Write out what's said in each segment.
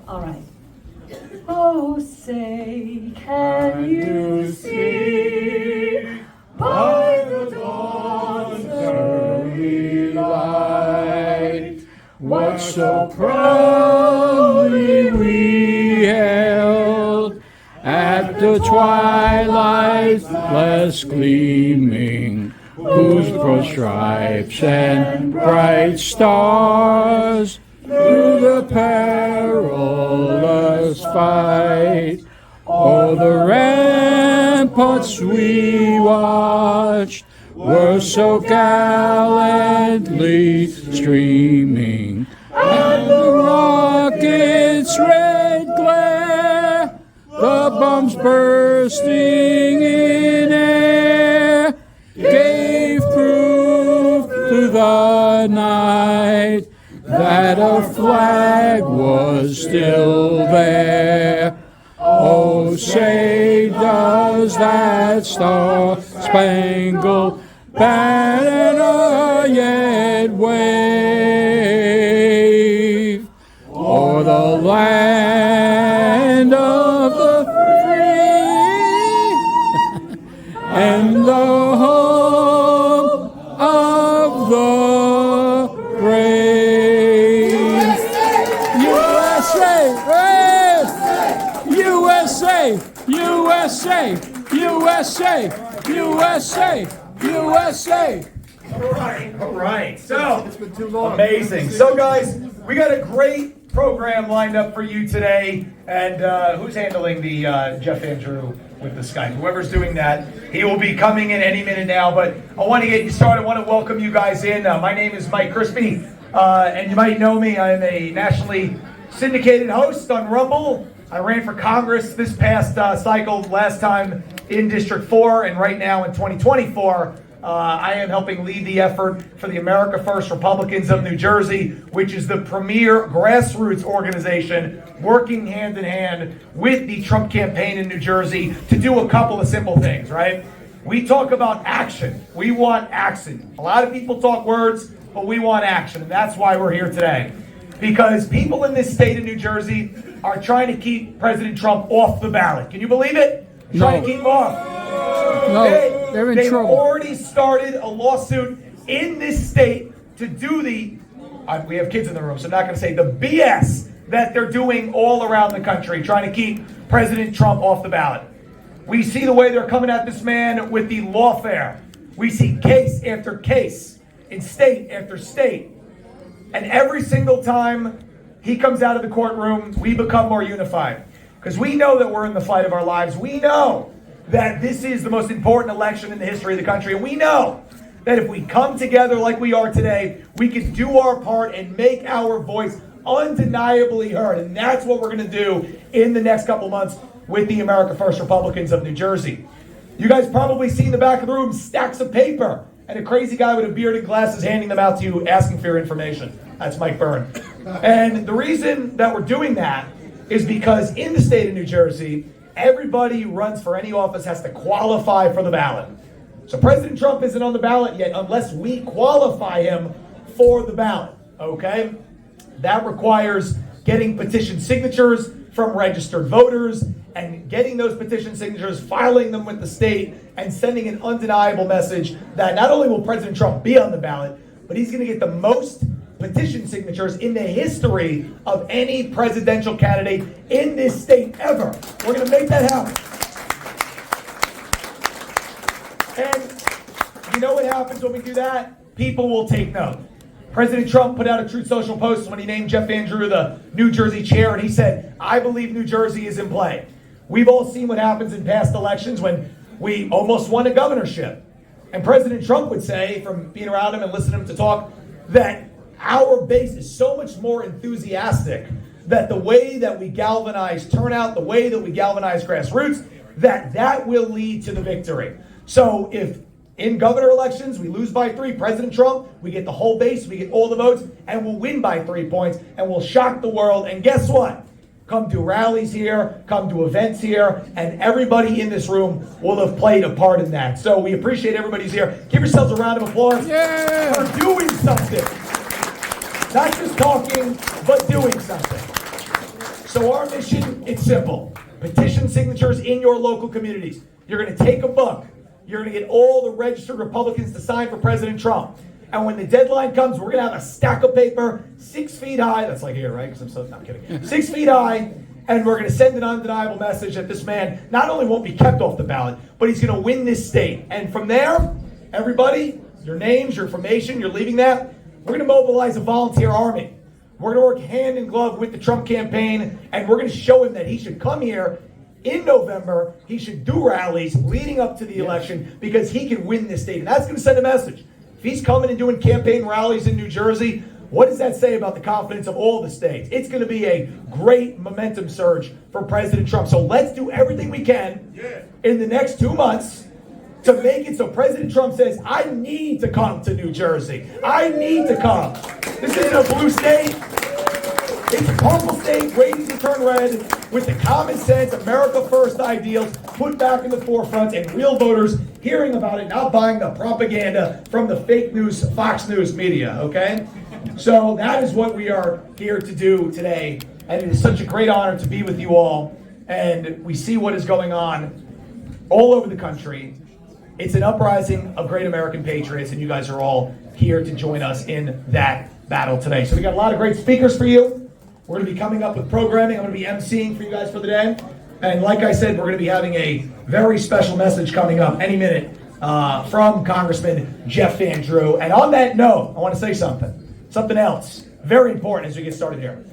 All right. Oh, say, can you see by the dawn's early light what so proudly we held at the twilight's last gleaming, whose broad stripes and bright stars through the perilous fight o'er the ramparts we watched were so gallantly streaming, and the rocket's red glare, the bombs bursting in air, gave proof to the night that a flag was still there. Oh, say does that star-spangled banner yet wave o'er the land of the free and the home of the brave? USA! USA! USA! USA! USA! All right. So, it's been too long. Amazing. So, guys, we got a great program lined up for you today. And who's handling the Jeff Andrew with the Skype? Whoever's doing that, he will be coming in any minute now. But I want to get you started. I want to welcome you guys in. My name is Mike Crispy, and you might know me. I'm a nationally syndicated host on Rumble. I ran for Congress this past cycle, last time in District 4, and right now in 2024, I am helping lead the effort for the America First Republicans of New Jersey, which is the premier grassroots organization working hand in hand with the Trump campaign in New Jersey to do a couple of simple things, right? We talk about action. We want action. A lot of people talk words, but we want action, and that's why we're here today. Because people in this state of New Jersey are trying to keep President Trump off the ballot. Can you believe it? Trying to keep him off. No, they're in trouble. They've already started a lawsuit in this state to do the, we have kids in the room, so I'm not going to say the BS that they're doing all around the country, trying to keep President Trump off the ballot. We see the way they're coming at this man with the lawfare. We see case after case in state after state. And every single time he comes out of the courtroom, we become more unified. Because we know that we're in the fight of our lives. We know that this is the most important election in the history of the country. And we know that if we come together like we are today, we can do our part and make our voice undeniably heard. And that's what we're going to do in the next couple months with the America First Republicans of New Jersey. You guys probably see in the back of the room stacks of paper and a crazy guy with a beard and glasses handing them out to you, asking for your information. That's Mike Bergen. And the reason that we're doing that is because in the state of New Jersey, everybody who runs for any office has to qualify for the ballot. So President Trump isn't on the ballot yet unless we qualify him for the ballot, okay? That requires getting petition signatures from registered voters and getting those petition signatures, filing them with the state, and sending an undeniable message that not only will President Trump be on the ballot, but he's going to get the most petition signatures in the history of any presidential candidate in this state ever. We're going to make that happen. And you know what happens when we do that? People will take note. President Trump put out a Truth Social post when he named Jeff Andrew the New Jersey chair, and he said, "I believe New Jersey is in play." We've all seen what happens in past elections when we almost won a governorship. And President Trump would say, from being around him and listening to him to talk, that our base is so much more enthusiastic that the way that we galvanize turnout, the way that we galvanize grassroots, that will lead to the victory. So if in governor elections we lose by 3, President Trump, we get the whole base, we get all the votes, and we'll win by 3 points, and we'll shock the world. And guess what? Come to rallies here, come to events here, and everybody in this room will have played a part in that. So we appreciate everybody's here. Give yourselves a round of applause for doing something. Not just talking, but doing something. So our mission, it's simple. Petition signatures in your local communities. You're going to take a book. You're going to get all the registered Republicans to sign for President Trump. And when the deadline comes, we're going to have a stack of paper 6 feet high. That's like here, right? Because I'm kidding. 6 feet high. And we're going to send an undeniable message that this man not only won't be kept off the ballot, but he's going to win this state. And from there, everybody, your names, your information, you're leaving that. We're going to mobilize a volunteer army. We're going to work hand in glove with the Trump campaign, and we're going to show him that he should come here in November. He should do rallies leading up to the election because he can win this state. And that's going to send a message. If he's coming and doing campaign rallies in New Jersey, what does that say about the confidence of all the states? It's going to be a great momentum surge for President Trump. So let's do everything we can in the next 2 months to make it so President Trump says, I need to come to New Jersey. I need to come. This isn't a blue state. It's a purple state waiting to turn red with the common sense, America First ideals put back in the forefront and real voters hearing about it, not buying the propaganda from the fake news, Fox News media, okay? So that is what we are here to do today. And it is such a great honor to be with you all. And we see what is going on all over the country. It's an uprising of great American patriots, and you guys are all here to join us in that battle today. So we got a lot of great speakers for you. We're going to be coming up with programming. I'm going to be emceeing for you guys for the day. And like I said, we're going to be having a very special message coming up any minute from Congressman Jeff Van Drew. And on that note, I want to say something else very important as we get started here.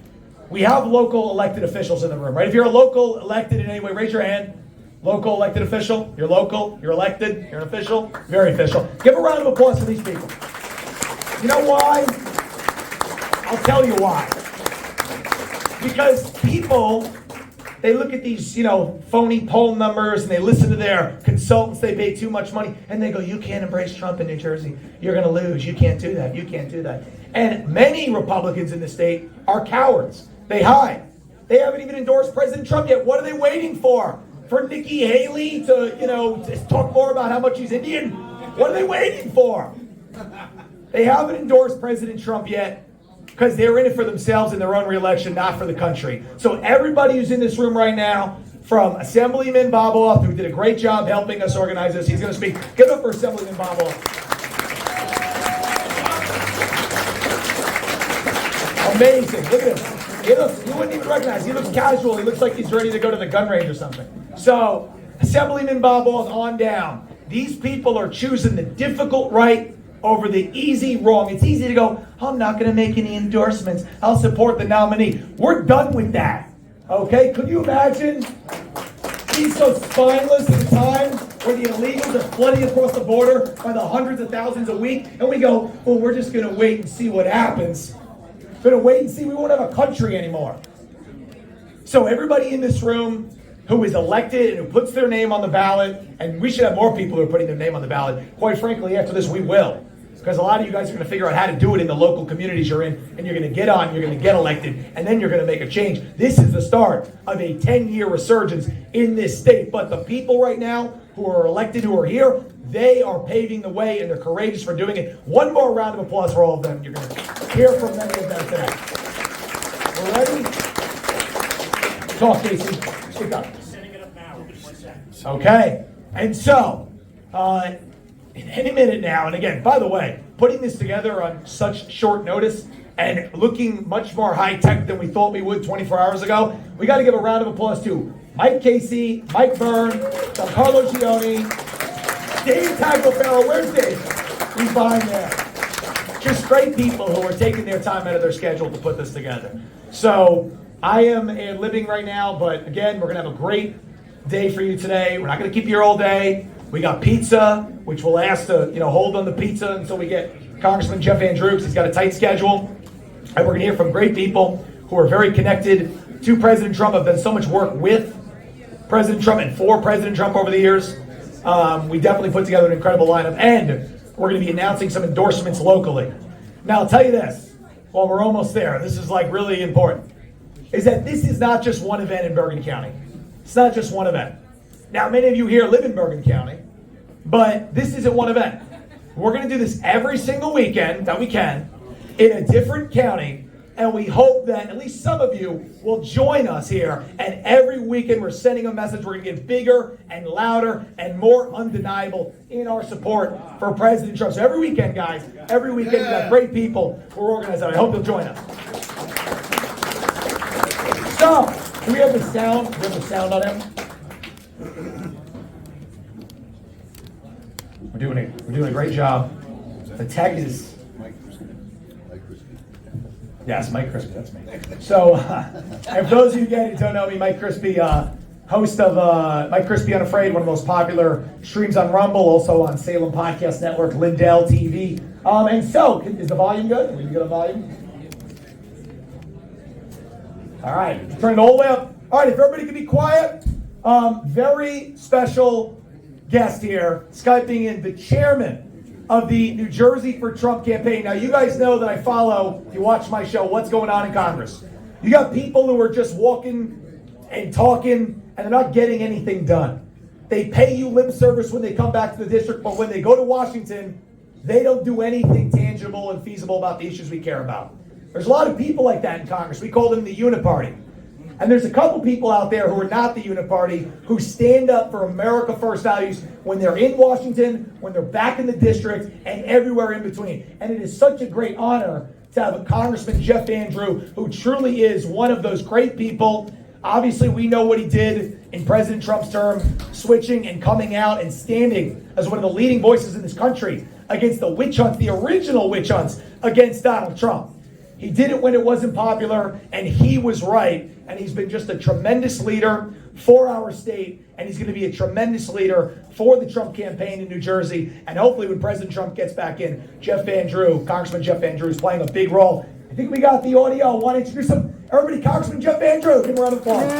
We have local elected officials in the room, right? If you're a local elected in any way, raise your hand. Local elected official. You're local, you're elected, you're an official, very official. Give a round of applause for these people. You know why? I'll tell you why. Because people, they look at these, phony poll numbers and they listen to their consultants, they pay too much money, and they go, you can't embrace Trump in New Jersey. You're going to lose. You can't do that. You can't do that. And many Republicans in the state are cowards. They hide. They haven't even endorsed President Trump yet. What are they waiting for? For Nikki Haley to talk more about how much he's Indian? What are they waiting for? They haven't endorsed President Trump yet because they're in it for themselves and their own reelection, not for the country. So everybody who's in this room right now, from Assemblyman Boboff, who did a great job helping us organize this, he's going to speak. Give it up for Assemblyman Boboff. Amazing. Look at him. You wouldn't even recognize. He looks casual. He looks like he's ready to go to the gun range or something. So, Assemblyman Boboff on down. These people are choosing the difficult right over the easy wrong. It's easy to go, I'm not going to make any endorsements. I'll support the nominee. We're done with that. Okay? Could you imagine being so spineless at a time where the illegals are flooding across the border by the hundreds of thousands a week, and we go, well, we're just going to wait and see what happens. Going to wait and see. We won't have a country anymore. So everybody in this room who is elected and who puts their name on the ballot, and we should have more people who are putting their name on the ballot. Quite frankly, after this, we will. Because a lot of you guys are going to figure out how to do it in the local communities you're in, and you're going to get on, you're going to get elected, and then you're going to make a change. This is the start of a 10-year resurgence in this state. But the people right now who are elected, who are here, they are paving the way, and they're courageous for doing it. One more round of applause for all of them. You're going to hear from many of them today. We're ready? Talk, Casey. Speak up. Setting it up now. Okay. And so, in any minute now, and again, by the way, putting this together on such short notice and looking much more high-tech than we thought we would 24 hours ago, we got to give a round of applause to Mike Casey, Mike Byrne, Giancarlo Gioni, Dave Tagliaferro. Where's Dave? He's behind there. Just great people who are taking their time out of their schedule to put this together. So I am living right now, but again, we're going to have a great day for you today. We're not going to keep you here all day. We got pizza, which we'll ask to hold on the pizza until we get Congressman Jeff Van Drew, because he's got a tight schedule. And we're going to hear from great people who are very connected to President Trump, have done so much work with President Trump and for President Trump over the years. We definitely put together an incredible lineup, and we're going to be announcing some endorsements locally. Now, I'll tell you this, while we're almost there, this is really important, is that this is not just one event in Bergen County. It's not just one event. Now, many of you here live in Bergen County, but this isn't one event. We're going to do this every single weekend that we can in a different county, and we hope that at least some of you will join us here. And every weekend we're sending a message. We're going to get bigger and louder and more undeniable in our support for President Trump. So every weekend, guys, every weekend we've got great people who are organized. I hope you'll join us. So, do we have the sound? Do we have the sound on him? We're doing a great job. The tech is. Yes, Mike Crispy, that's me. So, and for those of you again who don't know me, Mike Crispy, host of Mike Crispy Unafraid, one of the most popular streams on Rumble, also on Salem Podcast Network, Lindell TV. And so, is the volume good? Are we good on volume? All right, turn it all the way up. All right, if everybody can be quiet, very special guest here, Skyping in the chairman of the New Jersey for Trump campaign. Now, you guys know that I follow, if you watch my show, what's going on in Congress. You got people who are just walking and talking, and they're not getting anything done. They pay you lip service when they come back to the district, but when they go to Washington, they don't do anything tangible and feasible about the issues we care about. There's a lot of people like that in Congress. We call them the uniparty. And there's a couple people out there who are not the uniparty, who stand up for America First values when they're in Washington, when they're back in the district, and everywhere in between. And it is such a great honor to have a Congressman Jeff Andrew, who truly is one of those great people. Obviously, we know what he did in President Trump's term, switching and coming out and standing as one of the leading voices in this country against the witch hunts, the original witch hunts against Donald Trump. He did it when it wasn't popular, and he was right. And he's been just a tremendous leader for our state, and he's going to be a tremendous leader for the Trump campaign in New Jersey. And hopefully when President Trump gets back in, Jeff Andrew, Congressman Jeff Andrew, is playing a big role. I think we got the audio. I want to introduce him. Everybody, Congressman Jeff Andrew. Give him a round of applause.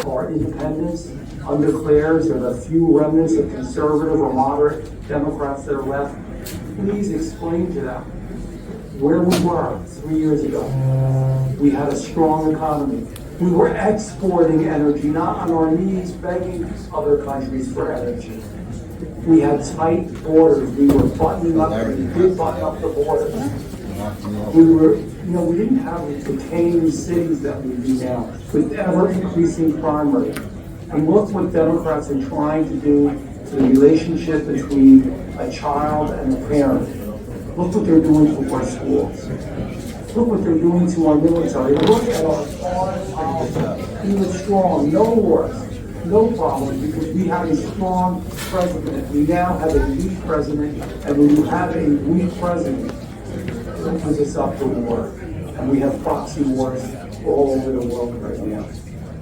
Our independence undeclares are the few remnants of conservative or moderate Democrats that are left. Please explain to them where we were 3 years ago. We had a strong economy. We were exporting energy, not on our knees begging other countries for energy. We had tight borders. We were buttoning up, and we did button up the borders. We didn't have the decaying cities that we do now, with ever increasing crime rate. And look what Democrats are trying to do to the relationship between a child and a parent. Look what they're doing to our schools. Look what they're doing to our military. Look at our foreign policy. We were strong, no wars, no problems, because we have a strong president. We now have a weak president, and when you have a weak president, it opens us up to war. And we have proxy wars all over the world right now.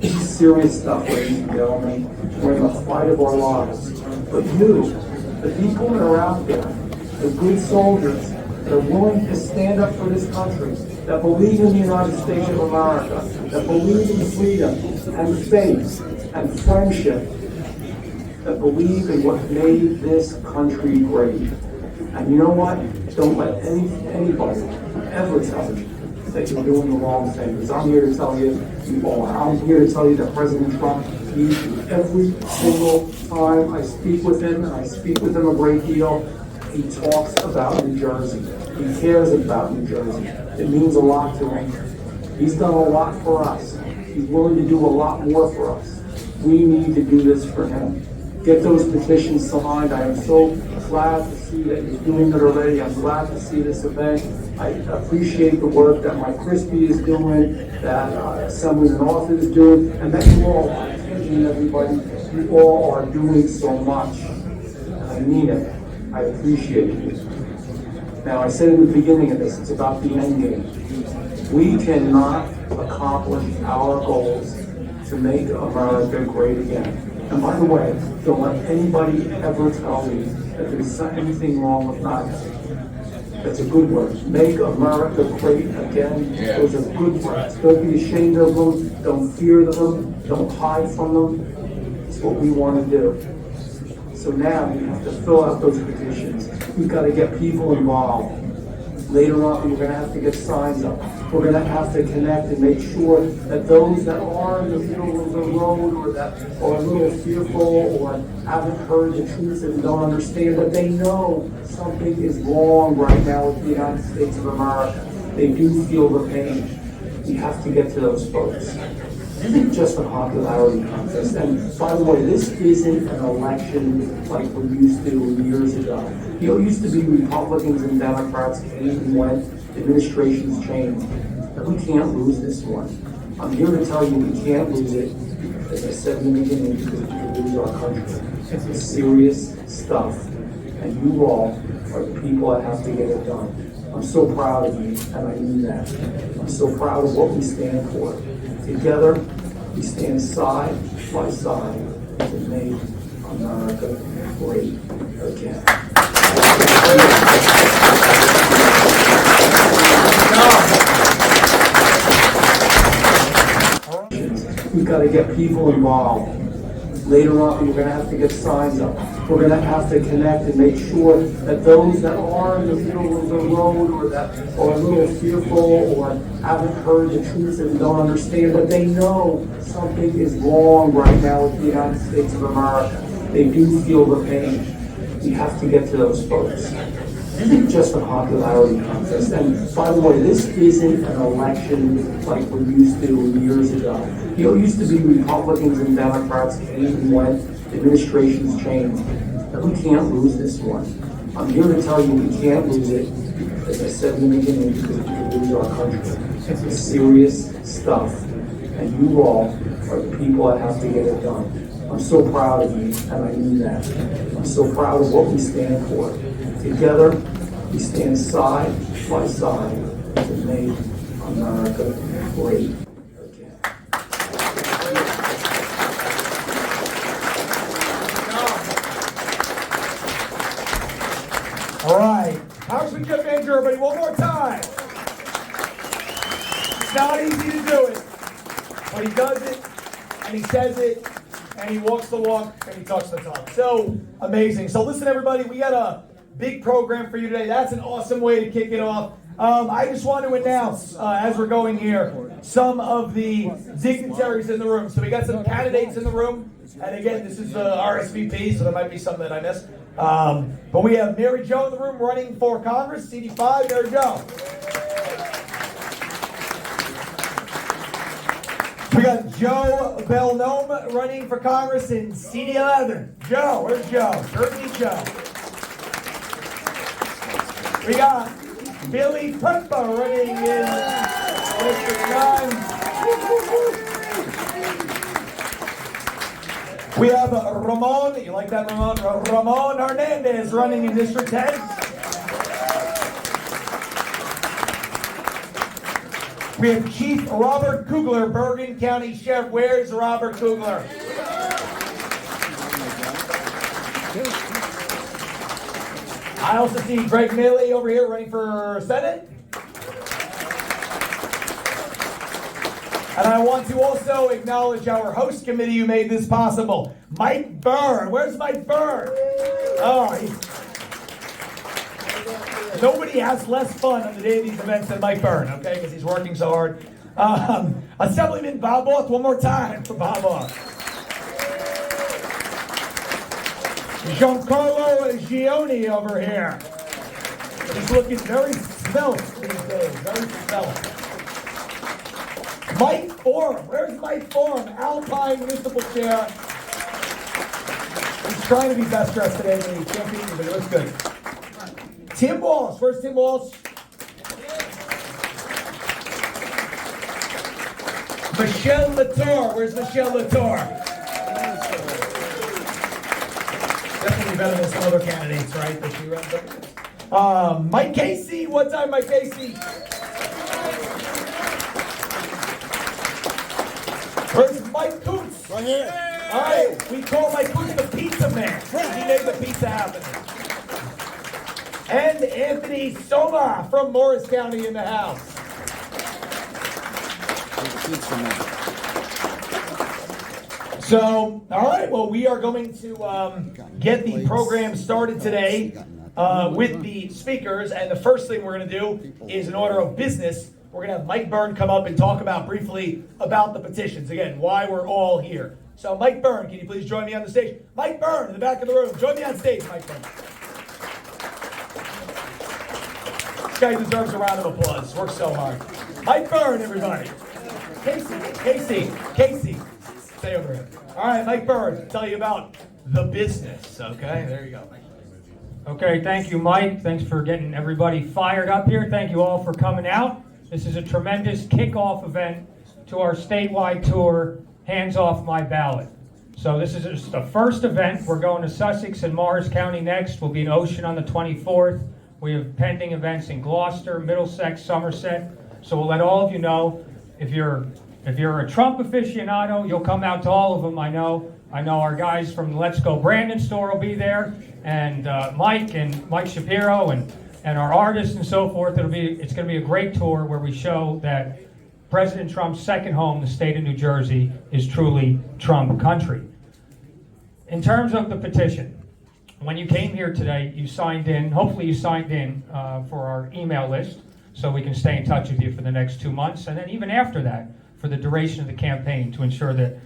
This is serious stuff, ladies and gentlemen. We're in the fight of our lives. But you, the people that are out there, the good soldiers that are willing to stand up for this country, that believe in the United States of America, that believe in freedom and faith and friendship, that believe in what made this country great. And you know what? Don't let anybody ever tell you that you're doing the wrong thing. Because I'm here to tell you, I'm here to tell you that President Trump, every single time I speak with him, and I speak with him a great deal, he talks about New Jersey. He cares about New Jersey. It means a lot to him. He's done a lot for us. He's willing to do a lot more for us. We need to do this for him. Get those petitions signed. I am so glad to see that you're doing it already. I'm glad to see this event. I appreciate the work that Mike Crispy is doing, that Assemblyman Arthur is doing, and that you all, attention everybody, you all are doing so much. And I mean it. I appreciate it. Now, I said in the beginning of this, it's about the end game. We cannot accomplish our goals to make America great again. And by the way, don't let anybody ever tell me that there's anything wrong with that. That's a good word. Make America great again. Those are good words. Don't be ashamed of them. Don't fear them. Don't hide from them. It's what we want to do. So now we have to fill out those petitions. We've got to get people involved. Later on, we're gonna have to get signs up. We're gonna have to connect and make sure that those that are in the middle of the road or that are a little fearful or haven't heard the truth and don't understand, but they know something is wrong right now with the United States of America. They do feel the pain. We have to get to those folks. This isn't just a popularity contest. And by the way, this isn't an election like we used to years ago. You know, it used to be Republicans and Democrats came and went, administrations changed. But we can't lose this one. I'm here to tell you we can't lose it. As I said in the beginning, because we could lose our country. It's serious stuff. And you all are the people that have to get it done. I'm so proud of you, and I mean that. I'm so proud of what we stand for. Together, we stand side by side to make America great again. We've got to get people involved. Later on, we're going to have to get signs up. We're going to have to connect and make sure that those that are in the middle of the road or that are a little fearful or haven't heard the truth and don't understand, but they know something is wrong right now with the United States of America. They do feel the pain. We have to get to those folks. This isn't just a popularity contest. And by the way, this isn't an election like we used to years ago. You know, it used to be Republicans and Democrats came and went, administrations changed. But we can't lose this one. I'm here to tell you we can't lose it. As I said in the beginning, because we could lose our country. It's serious stuff. And you all are the people that have to get it done. I'm so proud of you, and I mean that. I'm so proud of what we stand for. Together, we stand side by side to make America great again. All right. Congressman Jeff Andrew, everybody, one more time. It's not easy to do it, but he does it, and he says it, and he walks the walk, and he talks the talk. So amazing. So listen, everybody, we got a big program for you today. That's an awesome way to kick it off. I just want to announce, as we're going here, some of the dignitaries in the room. So we got some candidates in the room. And again, this is the RSVP, so there might be some that I missed. But we have Mary Jo in the room running for Congress, CD5. Mary Jo. We got Joe Belnome running for Congress in CD11. Joe, where's Joe? Jersey Joe. We got Billy Peppa running in District 9. We have Ramon, you like that, Ramon? Ramon Hernandez running in District 10. We have Chief Robert Kugler, Bergen County Sheriff. Where's Robert Kugler? I also see Greg Milley over here running for Senate. And I want to also acknowledge our host committee who made this possible. Mike Byrne. Where's Mike Byrne? Oh, nobody has less fun on the day of these events than Mike Byrne, okay? Because he's working so hard. Assemblyman Bob Roth, one more time for Bob Roth. Giancarlo Gioni over here. He's looking very svelte these days, very svelte. Mike Forum, where's Mike Forum? Alpine Municipal Chair. He's trying to be best dressed today, and he can't beat me, but it looks good. Tim Walsh, where's Tim Walsh? Michelle Latour, where's Michelle Latour? Definitely better than some other candidates, right? That she runs. Mike Casey, what's up, Mike Casey? Where's Mike Coots? Right here. All right, we call Mike Coots the pizza man. He made the pizza happen. And Anthony Soma from Morris County in the house. So, all right, well, we are going to get the program started today. with the speakers. And the first thing we're going to do is, in order of business, we're going to have Mike Byrne come up and talk briefly about the petitions. Again, why we're all here. So, Mike Byrne, can you please join me on the stage? Mike Byrne in the back of the room. Join me on stage, Mike Byrne. This guy deserves a round of applause. Worked so hard. Mike Byrne, everybody. Casey. Stay over here. All right, Mike Byrne, tell you about the business. Okay, there you go. Okay, thank you, Mike. Thanks for getting everybody fired up here. Thank you all for coming out. This is a tremendous kickoff event to our statewide tour, Hands Off My Ballot. So this is just the first event. We're going to Sussex and Morris County next. We'll be in Ocean on the 24th. We have pending events in Gloucester, Middlesex, Somerset. So we'll let all of you know. If you're a Trump aficionado, you'll come out to all of them, I know. I know our guys from the Let's Go Brandon store will be there, and Mike Shapiro and our artists and so forth. It's going to be a great tour where we show that President Trump's second home, the state of New Jersey, is truly Trump country. In terms of the petition, when you came here today, you signed in, hopefully you signed in for our email list so we can stay in touch with you for the next 2 months, and then even after that, for the duration of the campaign to ensure that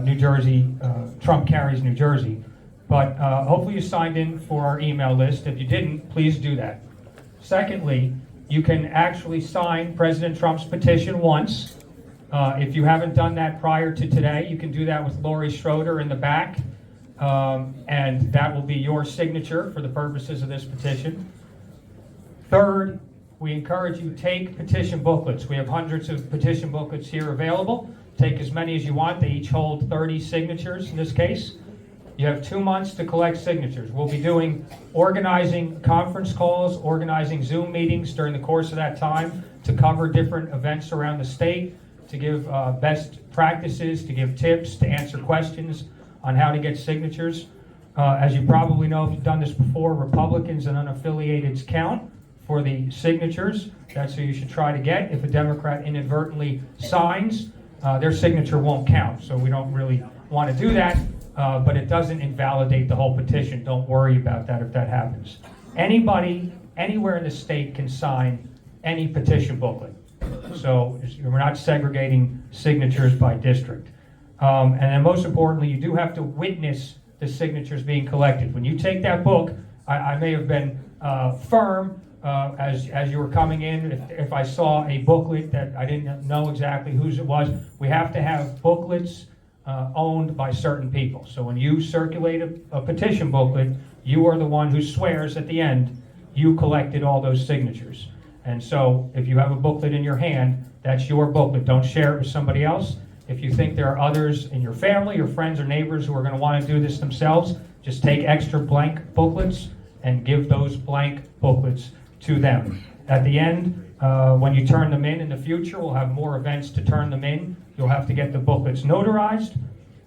New Jersey, Trump carries New Jersey. But hopefully you signed in for our email list. If you didn't, please do that. Secondly, you can actually sign President Trump's petition once. If you haven't done that prior to today, you can do that with Laurie Schroeder in the back. And that will be your signature for the purposes of this petition. Third, we encourage you to take petition booklets. We have hundreds of petition booklets here available. Take as many as you want. They each hold 30 signatures in this case. You have 2 months to collect signatures. We'll be organizing conference calls, organizing Zoom meetings during the course of that time to cover different events around the state, to give best practices, to give tips, to answer questions on how to get signatures. As you probably know, if you've done this before, Republicans and unaffiliateds count for the signatures. That's who you should try to get. If a Democrat inadvertently signs, their signature won't count. So we don't really want to do that, but it doesn't invalidate the whole petition. Don't worry about that if that happens. Anybody, anywhere in the state can sign any petition booklet. So we're not segregating signatures by district. And then most importantly, you do have to witness the signatures being collected. When you take that book, I may have been firm as you were coming in. If I saw a booklet that I didn't know exactly whose it was, we have to have booklets owned by certain people. So when you circulate a petition booklet, you are the one who swears at the end you collected all those signatures. And so if you have a booklet in your hand, that's your booklet. Don't share it with somebody else. If you think there are others in your family or friends or neighbors who are going to want to do this themselves, just take extra blank booklets and give those blank booklets to them. At the end, when you turn them in the future, we'll have more events to turn them in. You'll have to get the booklets notarized.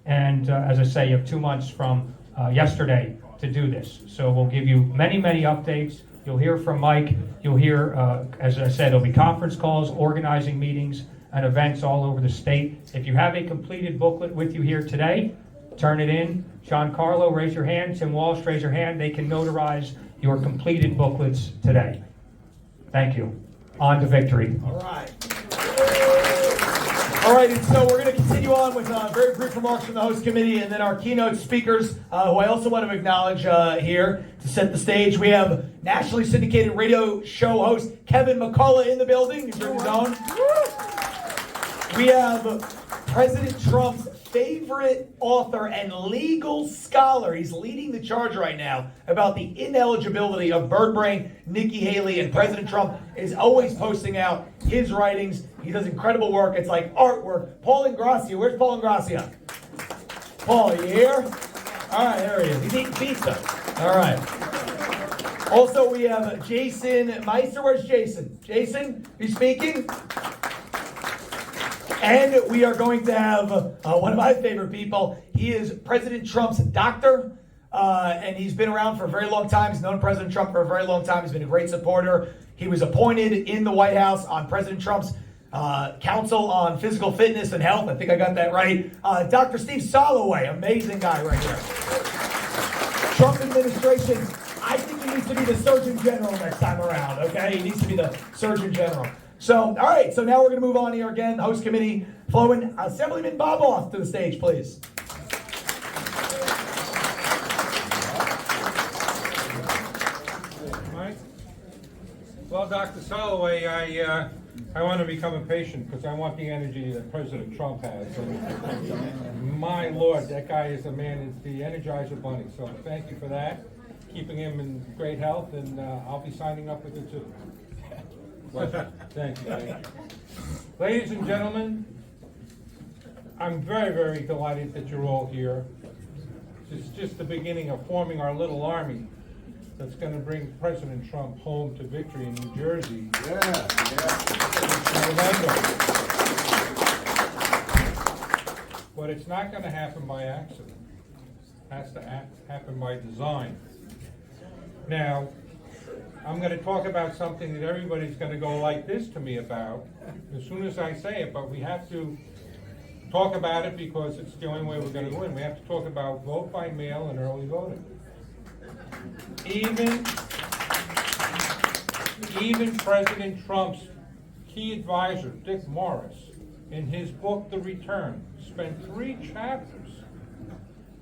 And as I say, you have 2 months from yesterday to do this. So we'll give you many, many updates. You'll hear from Mike. You'll hear, as I said, there'll be conference calls, organizing meetings, and events all over the state. If you have a completed booklet with you here today, turn it in. John Carlo, raise your hand. Tim Walsh, raise your hand. They can notarize your completed booklets today. Thank you. On to victory. All right. All right, and so we're going to continue on with very brief remarks from the host committee and then our keynote speakers, who I also want to acknowledge here to set the stage. We have nationally syndicated radio show host Kevin McCullough in the building. He's in his own. We have President Trump's favorite author and legal scholar. He's leading the charge right now about the ineligibility of bird brain Nikki Haley, and President Trump is always posting out his writings. He does incredible work. It's like artwork. Paul Ingracia. Where's Paul Ingracia? Paul, are you here? All right, there he is. He's eating pizza. All right. Also, we have Jason Meister. Where's Jason? Jason, you speaking? And we are going to have one of my favorite people. He is President Trump's doctor, and he's been around for a very long time. He's known President Trump for a very long time. He's been a great supporter. He was appointed in the White House on President Trump's Council on Physical Fitness and Health. I think I got that right. Dr. Steve Soloway, amazing guy right here. Trump administration, I think he needs to be the Surgeon General next time around, okay? He needs to be the Surgeon General. So, all right, so now we're going to move on here again. Host committee, flowing. Assemblyman Boboff to the stage, please. Mike? Well, Dr. Soloway, I want to become a patient because I want the energy that President Trump has. And my Lord, that guy is a man, is the Energizer Bunny. So thank you for that, keeping him in great health, and I'll be signing up with it too. Thank you. Ladies and gentlemen, I'm very, very delighted that you're all here. This is just the beginning of forming our little army that's going to bring President Trump home to victory in New Jersey. Yeah. But it's not going to happen by accident. It has to happen by design. Now, I'm going to talk about something that everybody's going to go like this to me about as soon as I say it, but we have to talk about it because it's the only way we're going to win. We have to talk about vote by mail and early voting. Even President Trump's key advisor, Dick Morris, in his book, The Return, spent 3 chapters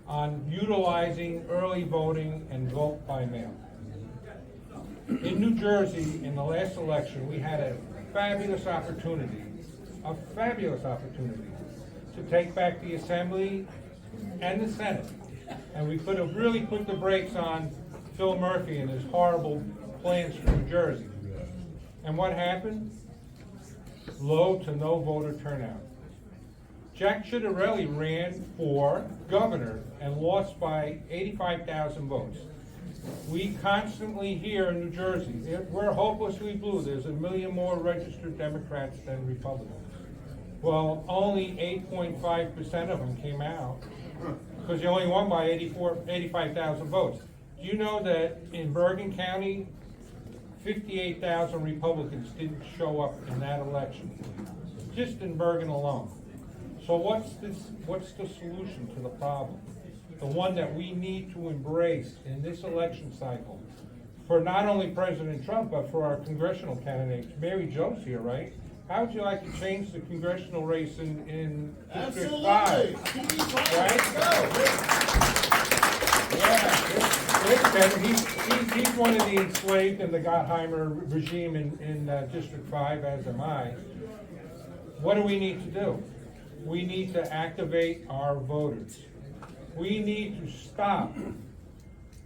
on utilizing early voting and vote by mail. In New Jersey, in the last election, we had a fabulous opportunity to take back the Assembly and the Senate. And we could have really put the brakes on Phil Murphy and his horrible plans for New Jersey. And what happened? Low to no voter turnout. Jack Ciattarelli ran for governor and lost by 85,000 votes. We constantly hear in New Jersey, we're hopelessly blue. There's 1 million more registered Democrats than Republicans. Well, only 8.5% of them came out because you only won by 85,000 votes. Do you know that in Bergen County, 58,000 Republicans didn't show up in that election, just in Bergen alone? So what's the solution to the problem? The one that we need to embrace in this election cycle for not only President Trump, but for our congressional candidates. Mary Jo's here, right? How would you like to change the congressional race in District 5? Right? Yeah, he's one of the enslaved in the Gottheimer regime in District 5, as am I. What do we need to do? We need to activate our voters. We need to stop,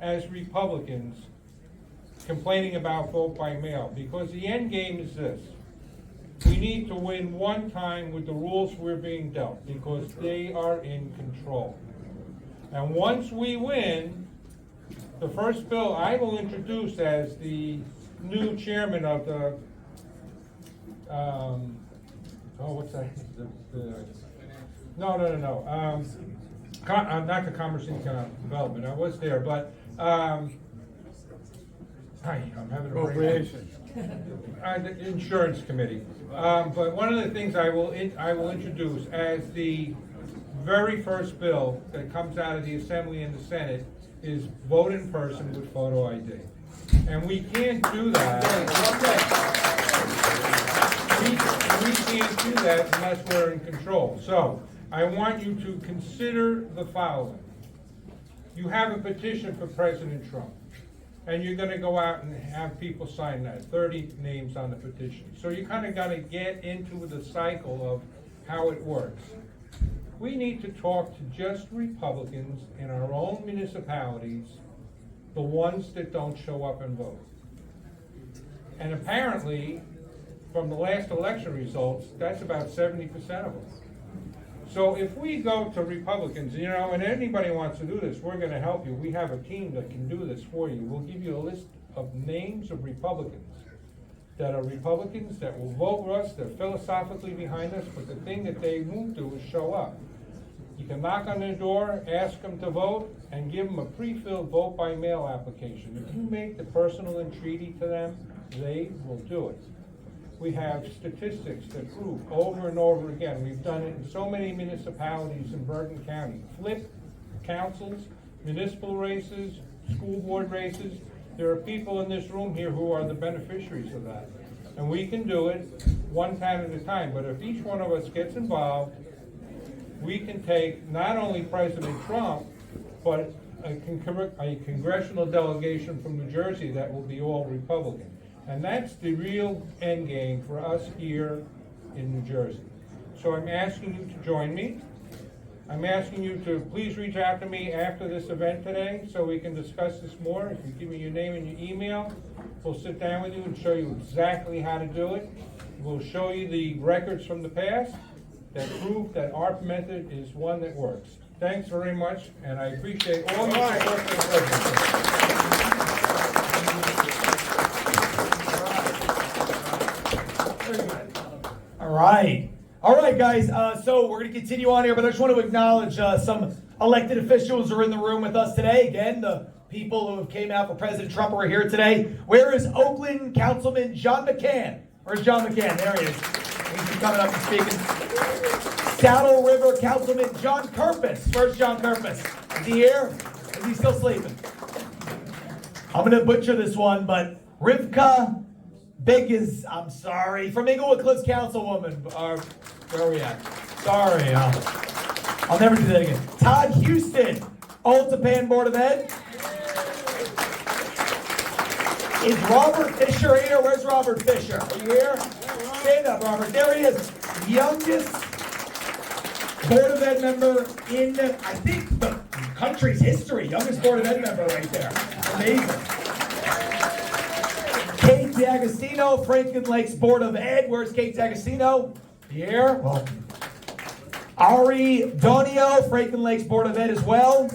as Republicans, complaining about vote by mail, because the end game is this. We need to win one time with the rules we're being dealt, because they are in control. And once we win, the first bill I will introduce as the new chairman of the, what's that? Not the Commerce and Economic Development. I was there, but I'm having a Appropriation. The Insurance Committee. But one of the things I will introduce as the very first bill that comes out of the Assembly and the Senate is vote in person with photo ID. And we can't do that. We can't do that unless we're in control. So I want you to consider the following. You have a petition for President Trump, and you're going to go out and have people sign that, 30 names on the petition. So you kind of got to get into the cycle of how it works. We need to talk to just Republicans in our own municipalities, the ones that don't show up and vote. And apparently, from the last election results, that's about 70% of them. So if we go to Republicans, and anybody wants to do this, we're going to help you. We have a team that can do this for you. We'll give you a list of names of Republicans that will vote for us. They're philosophically behind us, but the thing that they won't do is show up. You can knock on their door, ask them to vote, and give them a pre-filled vote by mail application. If you make the personal entreaty to them, they will do it. We have statistics that prove over and over again. We've done it in so many municipalities in Bergen County. Flip councils, municipal races, school board races, There are people in this room here who are the beneficiaries of that. And we can do it one time at a time, but if each one of us gets involved, we can take not only President Trump, but a congressional delegation from New Jersey that will be all Republican. And that's the real end game for us here in New Jersey. So I'm asking you to join me. I'm asking you to please reach out to me after this event today so we can discuss this more. If you give me your name and your email, we'll sit down with you and show you exactly how to do it. We'll show you the records from the past that prove that our method is one that works. Thanks very much, and I appreciate all your support for the president. All right, guys. So we're going to continue on here, but I just want to acknowledge some elected officials who are in the room with us today. Again, the people who have came out for President Trump are here today. Where is Oakland Councilman John McCann? Where's John McCann? There he is. He's coming up and speaking. Saddle River Councilman John Kerpus. Where's John Kerpus? Is he here? Is he still sleeping? I'm going to butcher this one, but Rivka Big is, I'm sorry, from Inglewood Cliffs Councilwoman. Where are we at? Sorry, I'll never do that again. Todd Houston, Old Japan Board of Ed. Is Robert Fisher here? Where's Robert Fisher? Are you here? Stand up, Robert. There he is. Youngest Board of Ed member in, I think, the country's history. Youngest Board of Ed member right there. Amazing. Kate D'Agostino, Franklin Lakes Board of Ed. Where's Kate D'Agostino? Here. Welcome. Ari Donio, Franklin Lakes Board of Ed as well.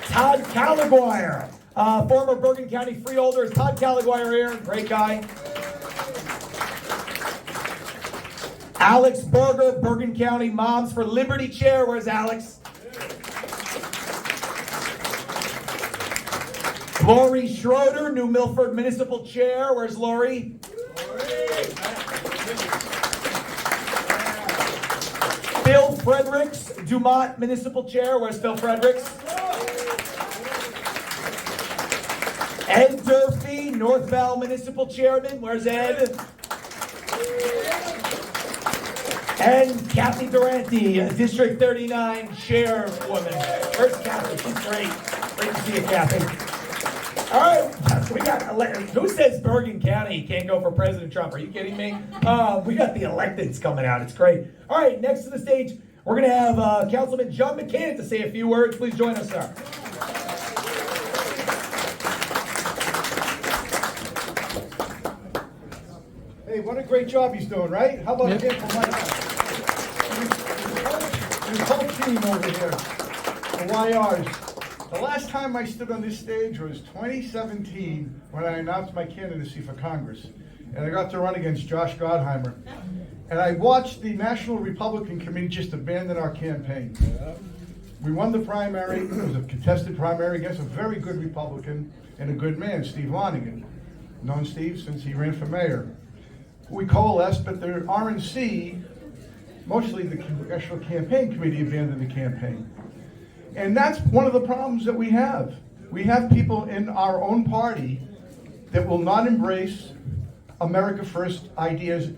Todd Calaguire, former Bergen County freeholder. Is Todd Calaguire here? Great guy. Alex Berger, Bergen County Moms for Liberty Chair. Where's Alex? Lori Schroeder, New Milford Municipal Chair. Where's Lori? Phil Fredericks, Dumont Municipal Chair. Where's Phil Fredericks? Ed Durfee, North Val Municipal Chairman. Where's Ed? And Kathy Durante, District 39 Chairwoman. Where's Kathy? She's great. Great to see you, Kathy. All right, we got elected. Who says Bergen County can't go for President Trump? Are you kidding me? We got the electeds coming out. It's great. All right, next to the stage, we're going to have Councilman John McCann to say a few words. Please join us, sir. Hey, what a great job he's doing, right? How about Yep. him for Mike? His whole team over here, the YRs. The last time I stood on this stage was 2017 when I announced my candidacy for Congress. And I got to run against Josh Gottheimer. And I watched the National Republican Committee just abandon our campaign. We won the primary. It was a contested primary against a very good Republican and a good man, Steve Lonigan. Known Steve since he ran for mayor. We coalesced, but the RNC, mostly the Congressional Campaign Committee, abandoned the campaign. And that's one of the problems that we have. We have people in our own party that will not embrace America First ideas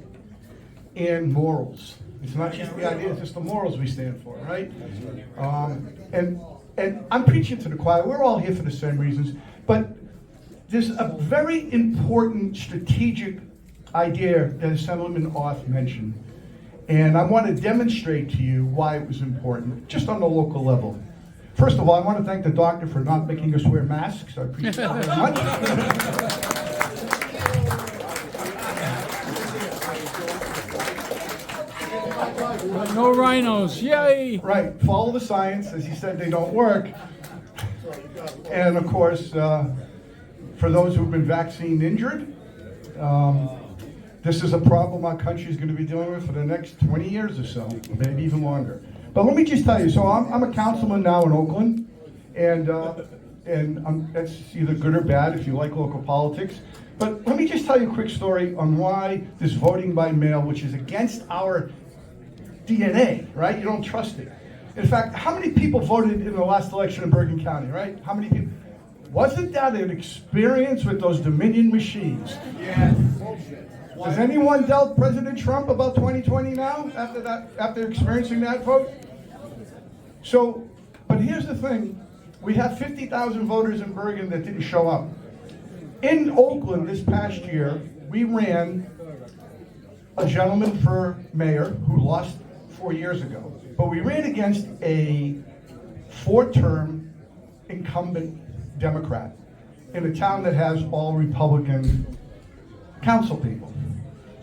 and morals. It's not just the ideas, it's the morals we stand for, right? And I'm preaching to the choir. We're all here for the same reasons, but there's a very important strategic idea that Assemblyman Orth mentioned. And I want to demonstrate to you why it was important, just on the local level. First of all, I want to thank the doctor for not making us wear masks. I appreciate it very much. No rhinos, yay! Right, follow the science. As he said, they don't work. And of course, for those who've been vaccine injured, this is a problem our country is going to be dealing with for the next 20 years or so, maybe even longer. But let me just tell you, so I'm a councilman now in Oakland, and that's either good or bad if you like local politics. But let me just tell you a quick story on why this voting by mail, which is against our DNA, right? You don't trust it. In fact, how many people voted in the last election in Bergen County, right? How many people? Wasn't that an experience with those Dominion machines? Yeah. Has anyone dealt President Trump about 2020 now, after experiencing that vote? So, but here's the thing. We have 50,000 voters in Bergen that didn't show up. In Oakland this past year, we ran a gentleman for mayor who lost 4 years ago. But we ran against a 4-term incumbent Democrat in a town that has all Republican council people.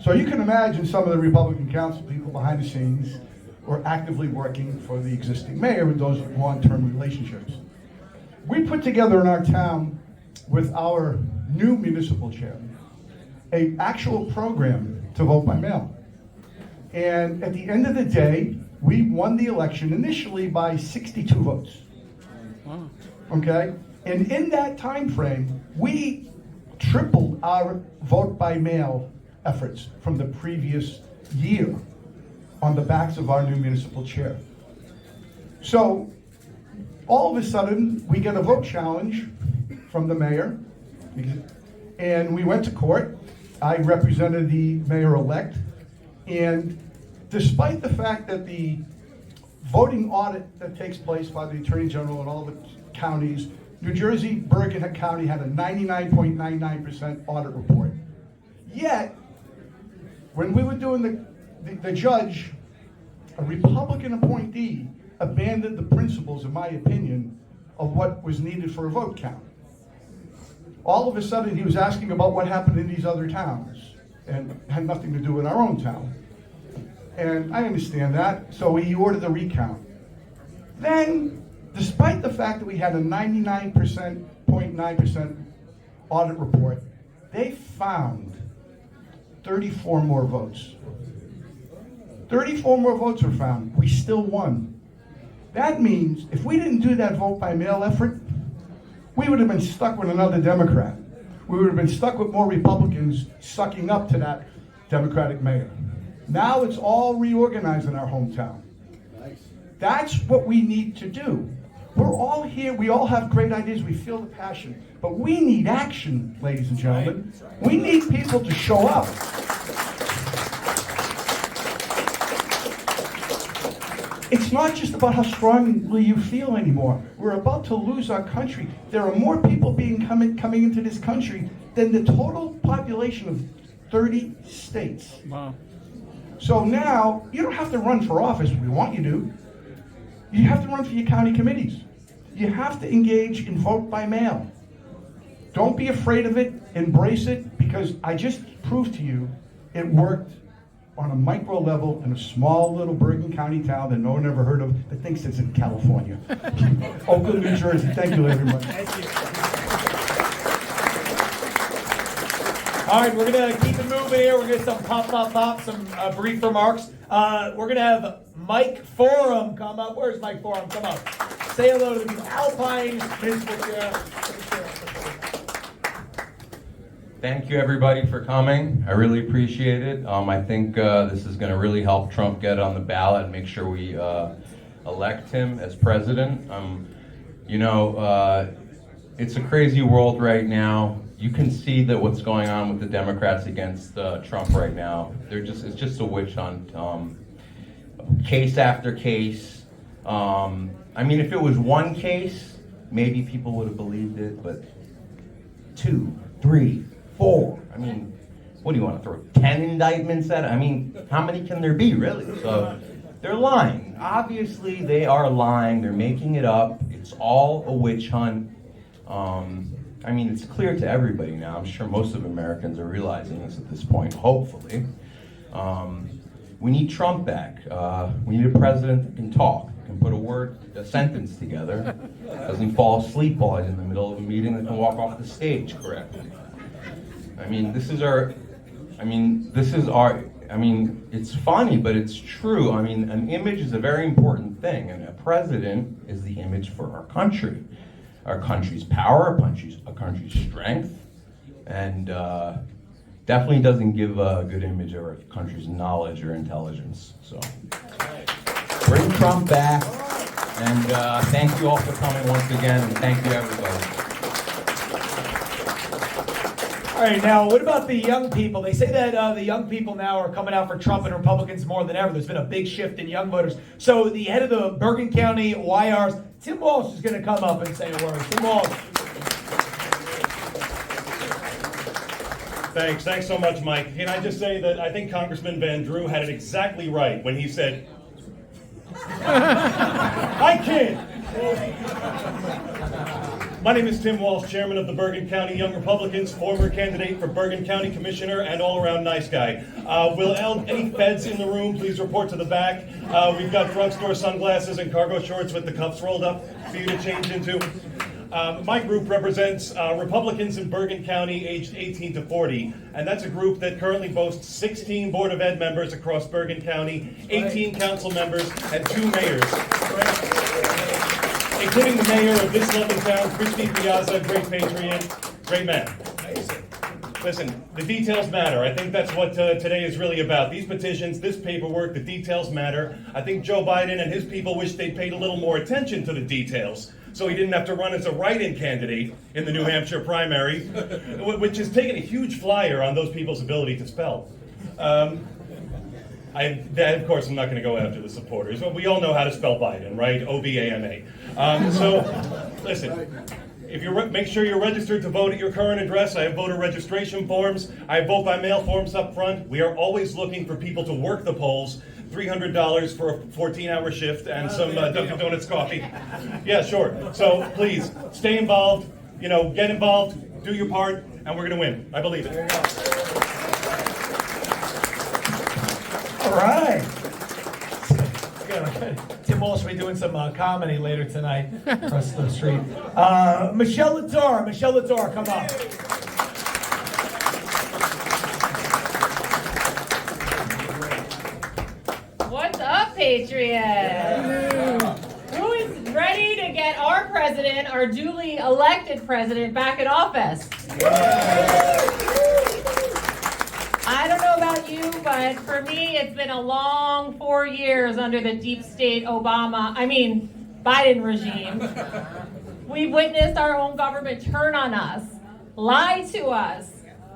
So you can imagine some of the Republican council people behind the scenes were actively working for the existing mayor with those long-term relationships. We put together in our town with our new municipal chair an actual program to vote by mail. And at the end of the day, we won the election initially by 62 votes. Okay? And in that time frame, we tripled our vote by mail efforts from the previous year on the backs of our new municipal chair. So all of a sudden, we get a vote challenge from the mayor, and we went to court. I represented the mayor-elect, and despite the fact that the voting audit that takes place by the Attorney General in all the counties, New Jersey, Bergen County had a 99.99% audit report. Yet, when we were doing the judge, a Republican appointee abandoned the principles, in my opinion, of what was needed for a vote count. All of a sudden, he was asking about what happened in these other towns, and had nothing to do with our own town. And I understand that, so he ordered a recount. Then, despite the fact that we had a 99.9% audit report, they found 34 more votes. 34 more votes were found. We still won. That means if we didn't do that vote by mail effort, we would have been stuck with another Democrat. We would have been stuck with more Republicans sucking up to that Democratic mayor. Now it's all reorganized in our hometown. That's what we need to do. We're all here, we all have great ideas, we feel the passion, but we need action, ladies and gentlemen. We need people to show up. It's not just about how strongly you feel anymore. We're about to lose our country. There are more people coming into this country than the total population of 30 states. Wow. So now, you don't have to run for office. We want you to. You have to run for your county committees. You have to engage in vote by mail. Don't be afraid of it. Embrace it, because I just proved to you it worked on a micro level in a small little Bergen County town that no one ever heard of, that thinks it's in California. Oakland, New Jersey. Thank you, everybody. All right, we're going to keep it moving here. We're going to get some some brief remarks. We're going to have Mike Forum come up. Where's Mike Forum? Come up. Say hello to the people. Alpine Municipal Chair. Thank you, everybody, for coming. I really appreciate it. I think this is going to really help Trump get on the ballot and make sure we elect him as president. It's a crazy world right now. You can see that what's going on with the Democrats against Trump right now. It's just a witch hunt, case after case. If it was one case, maybe people would have believed it, but 2, 3, 4. What do you want to throw 10 indictments at it? How many can there be, really? So they're lying. Obviously, they are lying. They're making it up. It's all a witch hunt. It's clear to everybody now. I'm sure most of Americans are realizing this at this point, hopefully. We need Trump back. We need a president that can talk, can put a sentence together, doesn't fall asleep while he's in the middle of a meeting, that can walk off the stage correctly. It's funny, but it's true. An image is a very important thing, and a president is the image for our country. Our country's power, our country's strength, and definitely doesn't give a good image of our country's knowledge or intelligence. So, bring Trump back. And thank you all for coming once again, and thank you everybody. All right, now what about the young people? They say that the young people now are coming out for Trump and Republicans more than ever. There's been a big shift in young voters. So the head of the Bergen County YRs, Tim Walsh, is going to come up and say a word. Tim Walsh. Thanks so much, Mike. Can I just say that I think Congressman Van Drew had it exactly right when he said, I can't. My name is Tim Walsh, chairman of the Bergen County Young Republicans, former candidate for Bergen County Commissioner, and all-around nice guy. Will any feds in the room please report to the back? We've got drugstore sunglasses and cargo shorts with the cuffs rolled up for you to change into. My group represents Republicans in Bergen County aged 18 to 40, and that's a group that currently boasts 16 Board of Ed members across Bergen County, 18 council members, and 2 mayors, including the mayor of this lovely town, Christy Piazza, great patriot, great man. Listen, the details matter. I think that's what today is really about. These petitions, this paperwork, the details matter. I think Joe Biden and his people wish they paid a little more attention to the details, so he didn't have to run as a write-in candidate in the New Hampshire primary, which has taken a huge flyer on those people's ability to spell. Of course, I'm not going to go after the supporters. We all know how to spell Biden, right? O-B-A-M-A. Listen, if make sure you're registered to vote at your current address. I have voter registration forms. I have vote by mail forms up front. We are always looking for people to work the polls. $300 for a 14-hour shift and some Dunkin' Donuts coffee. Yeah, sure. So please, stay involved, get involved, do your part, and we're going to win. I believe it. All right. Tim Walsh will be doing some comedy later tonight across the street. Michelle Latour, come on. What's up, Patriots? Who is ready to get our president, our duly elected president, back in office? I don't know about you, but for me, it's been a long 4 years under the deep state Biden regime. We've witnessed our own government turn on us, lie to us,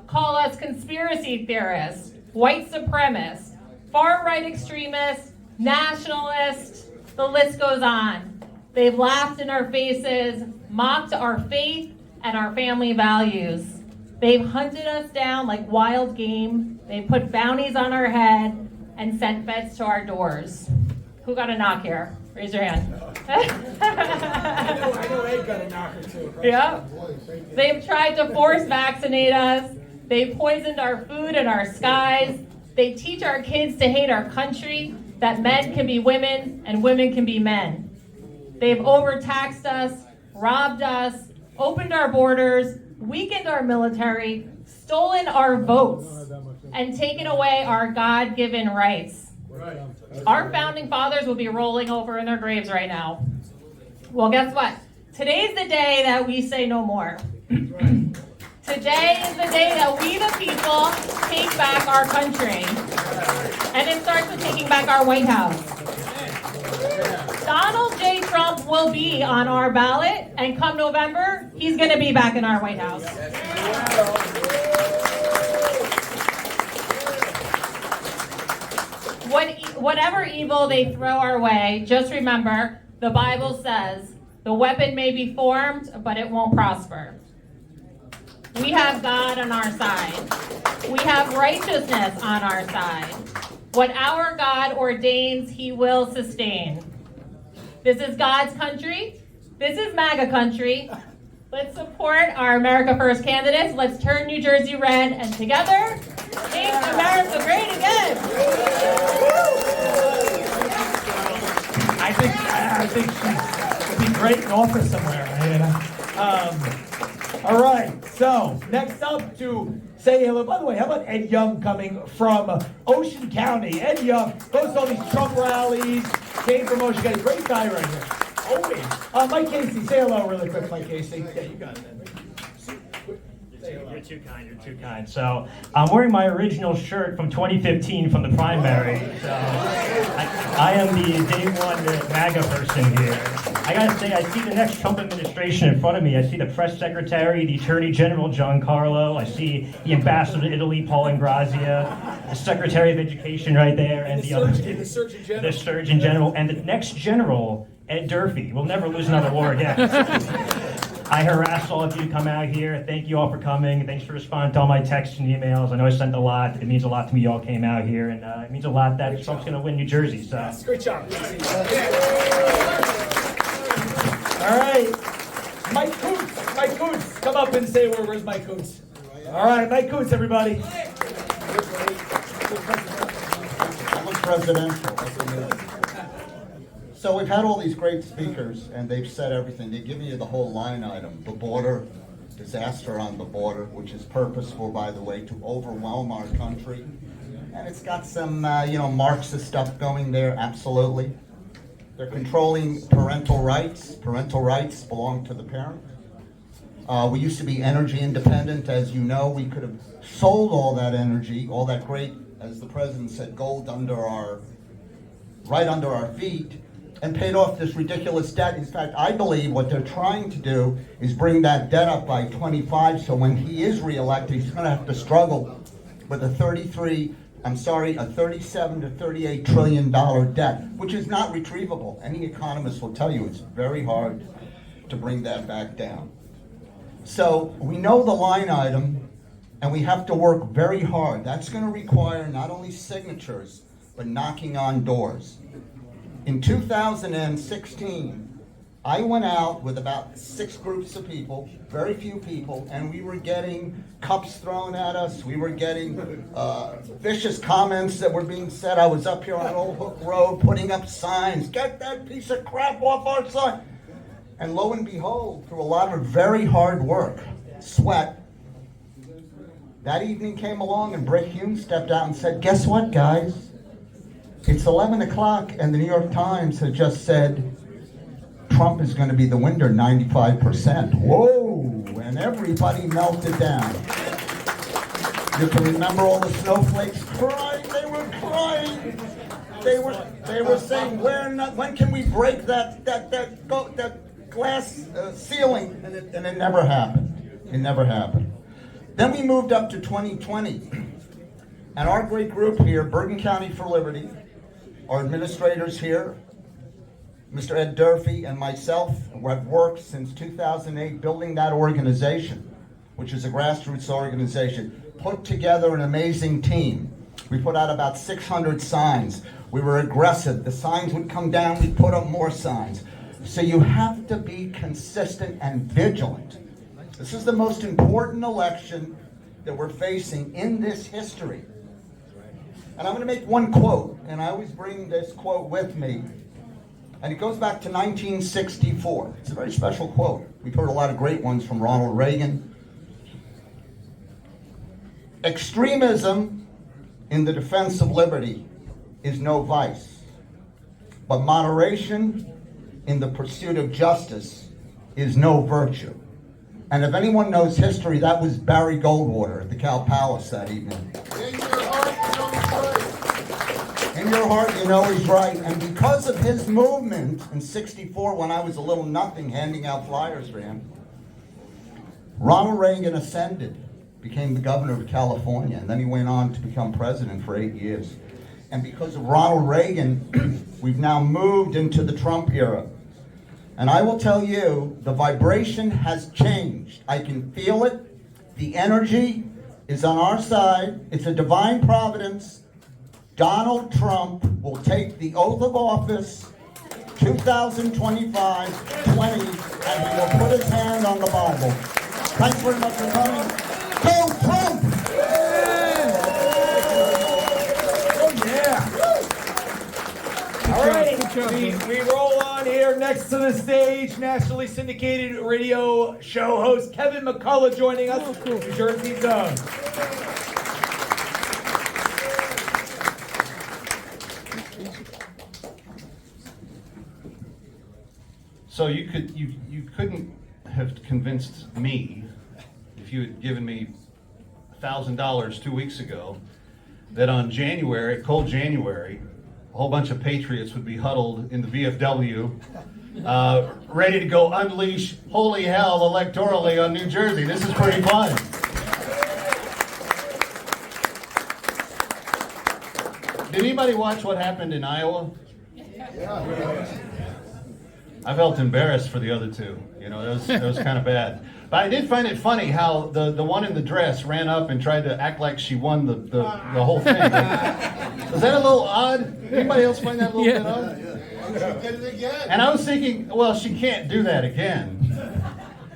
call us conspiracy theorists, white supremacists, far-right extremists, nationalists, the list goes on. They've laughed in our faces, mocked our faith and our family values. They've hunted us down like wild game. They put bounties on our head and sent feds to our doors. Who got a knock here? Raise your hand. I know they got a knocker too. Right? Yeah. They've tried to force vaccinate us. They poisoned our food and our skies. They teach our kids to hate our country, that men can be women and women can be men. They've overtaxed us, robbed us, opened our borders, weakened our military, stolen our votes, and taken away our God-given rights. Our founding fathers will be rolling over in their graves right now. Well, guess what? Today's the day that we say no more. Today is the day that we, the people, take back our country. And it starts with taking back our White House. Donald J. Trump will be on our ballot, and come November, he's going to be back in our White House. Whatever evil they throw our way, just remember, the Bible says, the weapon may be formed, but it won't prosper. We have God on our side. We have righteousness on our side. What our God ordains, he will sustain. This is God's country. This is MAGA country. Let's support our America First candidates. Let's turn New Jersey red, and together, make America great again. I think she'd be great in office somewhere. All right, so next up to say hello. By the way, how about Ed Young coming from Ocean County? Ed Young goes to all these Trump rallies, came from Ocean County. Great guy right here. Always. Mike Casey, say hello really quick, Mike Casey. Yeah, you got it. Say hello. You're too kind. You're too kind. So I'm wearing my original shirt from 2015 from the primary. So I am the day one MAGA person here. I gotta say, I see the next Trump administration in front of me. I see the press secretary, the attorney general Giancarlo. I see the ambassador to Italy, Paul Ingrazia, the secretary of education right there, and the surgeon general, and the next general, Ed Durfee. We'll never lose another war again. I harass all of you to come out here. Thank you all for coming. Thanks for responding to all my texts and emails. I know I sent a lot. It means a lot to me you all came out here, and it means a lot that Trump's going to win New Jersey. So. Yes, great job. All right. Mike Coots. Mike Coots. Come up and say a word. Where's Mike Coots? All right, Mike Coots, everybody. I'm a presidential. So we've had all these great speakers, and they've said everything. They've given you the whole line item, the border, disaster on the border, which is purposeful, by the way, to overwhelm our country. And it's got some, Marxist stuff going there, absolutely. They're controlling parental rights. Parental rights belong to the parent. We used to be energy independent. As you know, we could have sold all that energy, all that great, as the president said, gold right under our feet, and paid off this ridiculous debt. In fact, I believe what they're trying to do is bring that debt up by 25, so when he is reelected, he's going to have to struggle with a 37 to 38 trillion dollar debt, which is not retrievable. Any economist will tell you it's very hard to bring that back down. So we know the line item, and we have to work very hard. That's going to require not only signatures, but knocking on doors. In 2016, I went out with about 6 groups of people, very few people, and we were getting cups thrown at us. We were getting vicious comments that were being said. I was up here on Old Hook Road putting up signs, "Get that piece of crap off our sign." And lo and behold, through a lot of very hard work, sweat, that evening came along and Britt Hume stepped out and said, "Guess what, guys? It's 11 o'clock and the New York Times had just said Trump is going to be the winner, 95%. Whoa, and everybody melted down. You can remember all the snowflakes crying. They were crying. They were saying, when can we break that glass ceiling? And it never happened. It never happened. Then we moved up to 2020. And our great group here, Bergen County for Liberty, our administrators here, Mr. Ed Durfee and myself, have worked since 2008 building that organization, which is a grassroots organization, put together an amazing team. We put out about 600 signs. We were aggressive. The signs would come down, we'd put up more signs. So you have to be consistent and vigilant. This is the most important election that we're facing in this history. And I'm going to make one quote, and I always bring this quote with me. And it goes back to 1964. It's a very special quote. We've heard a lot of great ones from Ronald Reagan. Extremism in the defense of liberty is no vice, but moderation in the pursuit of justice is no virtue. And if anyone knows history, that was Barry Goldwater at the Cal Palace that evening. In your heart, you know he's right. And because of his movement in '64, when I was a little nothing handing out flyers for him, Ronald Reagan ascended, became the governor of California, and then he went on to become president for 8 years. And because of Ronald Reagan, we've now moved into the Trump era. And I will tell you, the vibration has changed. I can feel it. The energy is on our side. It's a divine providence. Donald Trump will take the oath of office 2025-20, and he will put his hand on the Bible. Thanks very much for coming. Go Trump! Oh, yeah. All right, we roll on here next to the stage. Nationally syndicated radio show host Kevin McCullough joining us, New Jersey's own. So you couldn't have convinced me if you had given me $100,000 2 weeks ago that on January, cold January, a whole bunch of patriots would be huddled in the VFW, ready to go unleash holy hell electorally on New Jersey. This is pretty fun. Did anybody watch what happened in Iowa? I felt embarrassed for the other two. You know, it was kind of bad. But I did find it funny how the one in the dress ran up and tried to act like she won the whole thing. Was that a little odd? Anybody else find that a little bit odd? She did it again. And I was thinking, well, she can't do that again.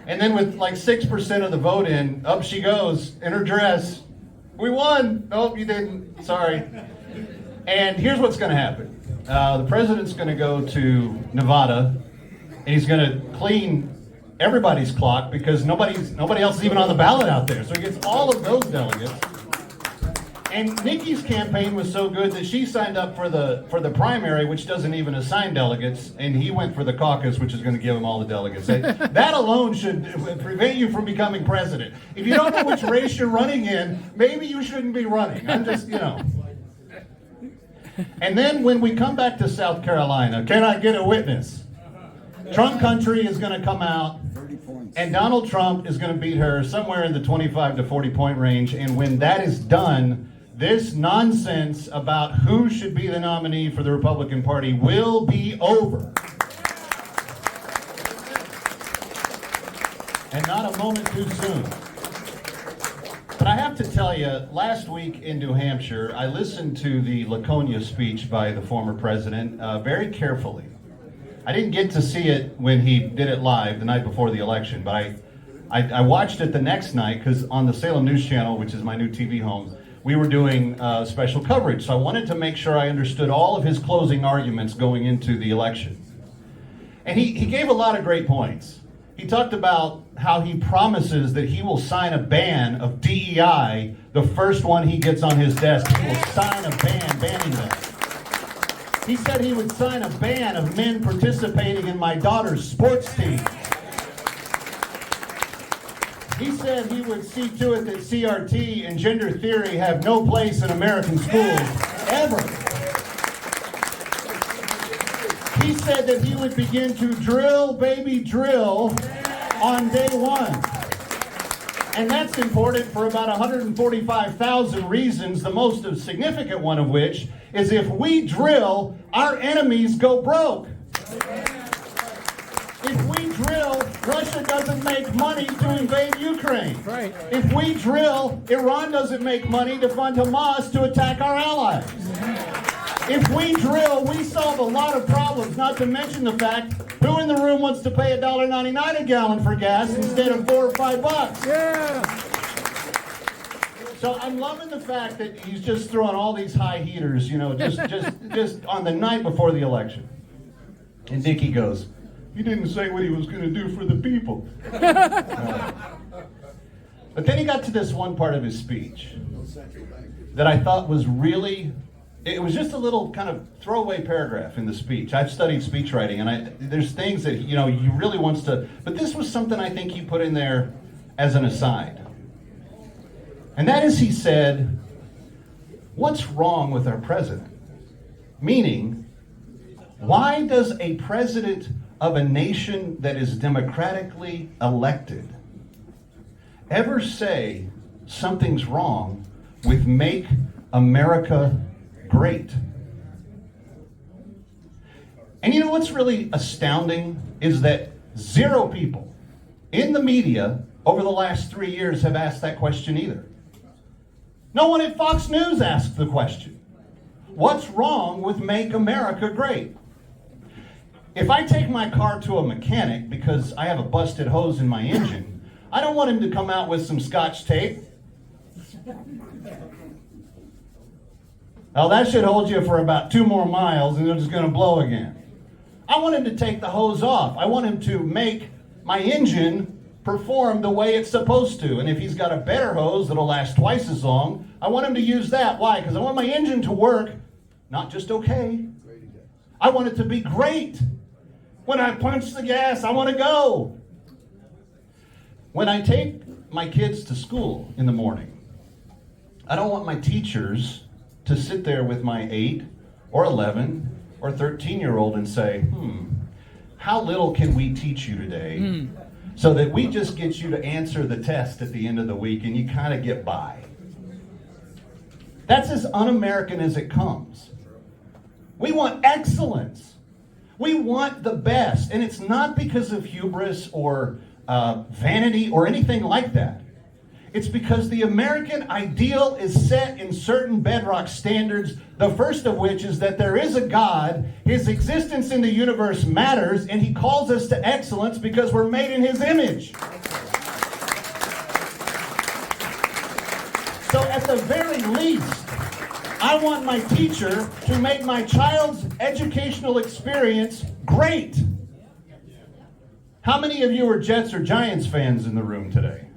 And then with like 6% of the vote in, up she goes in her dress. We won. Nope, you didn't. Sorry. And here's what's going to happen. The president's going to go to Nevada, and he's going to clean everybody's clock because nobody else is even on the ballot out there. So he gets all of those delegates. And Nikki's campaign was so good that she signed up for the primary, which doesn't even assign delegates, and he went for the caucus, which is going to give him all the delegates. That alone should prevent you from becoming president. If you don't know which race you're running in, maybe you shouldn't be running. I'm just, you know. And then when we come back to South Carolina, can I get a witness? Trump country is going to come out, and Donald Trump is going to beat her somewhere in the 25 to 40 point range. And when that is done, this nonsense about who should be the nominee for the Republican Party will be over. And not a moment too soon. But I have to tell you, last week in New Hampshire, I listened to the Laconia speech by the former president very carefully. I didn't get to see it when he did it live the night before the election, but I watched it the next night because on the Salem News Channel, which is my new TV home, we were doing special coverage. So I wanted to make sure I understood all of his closing arguments going into the election. And he gave a lot of great points. He talked about how he promises that he will sign a ban of DEI the first one he gets on his desk. He will sign a ban banning them. He said he would sign a ban of men participating in my daughter's sports team. He said he would see to it that CRT and gender theory have no place in American schools, ever. He said that he would begin to drill, baby, drill on day one. And that's important for about 145,000 reasons, the most significant one of which is if we drill, our enemies go broke. If we drill, Russia doesn't make money to invade Ukraine. Right. If we drill, Iran doesn't make money to fund Hamas to attack our allies. If we drill, we solve a lot of problems, not to mention the fact, who in the room wants to pay $1.99 a gallon for gas instead of $4 or $5? Yeah. So I'm loving the fact that he's just throwing all these high heaters, you know, just on the night before the election. And Nikki goes, he didn't say what he was going to do for the people. But then he got to this one part of his speech that I thought was really, it was just a little kind of throwaway paragraph in the speech. I've studied speech writing, and there's things that, you know, you really wants to, but this was something I think he put in there as an aside. And that is, he said, what's wrong with our president? Meaning, why does a president of a nation that is democratically elected ever say something's wrong with Make America Great? And you know what's really astounding is that 0 people in the media over the last 3 years have asked that question either. No one at Fox News asked the question. What's wrong with Make America Great? If I take my car to a mechanic because I have a busted hose in my engine, I don't want him to come out with some Scotch tape. Now that should hold you for about 2 more miles and it's going to blow again. I want him to take the hose off. I want him to make my engine perform the way it's supposed to. And if he's got a better hose that'll last twice as long, I want him to use that. Why? Because I want my engine to work, not just okay. I want it to be great. When I punch the gas, I want to go. When I take my kids to school in the morning, I don't want my teachers to sit there with my 8 or 11 or 13-year-old and say, how little can we teach you today so that we just get you to answer the test at the end of the week and you kind of get by. That's as un-American as it comes. We want excellence. We want the best. And it's not because of hubris or vanity or anything like that. It's because the American ideal is set in certain bedrock standards, the first of which is that there is a God, his existence in the universe matters, and he calls us to excellence because we're made in his image. So at the very least, I want my teacher to make my child's educational experience great. How many of you are Jets or Giants fans in the room today?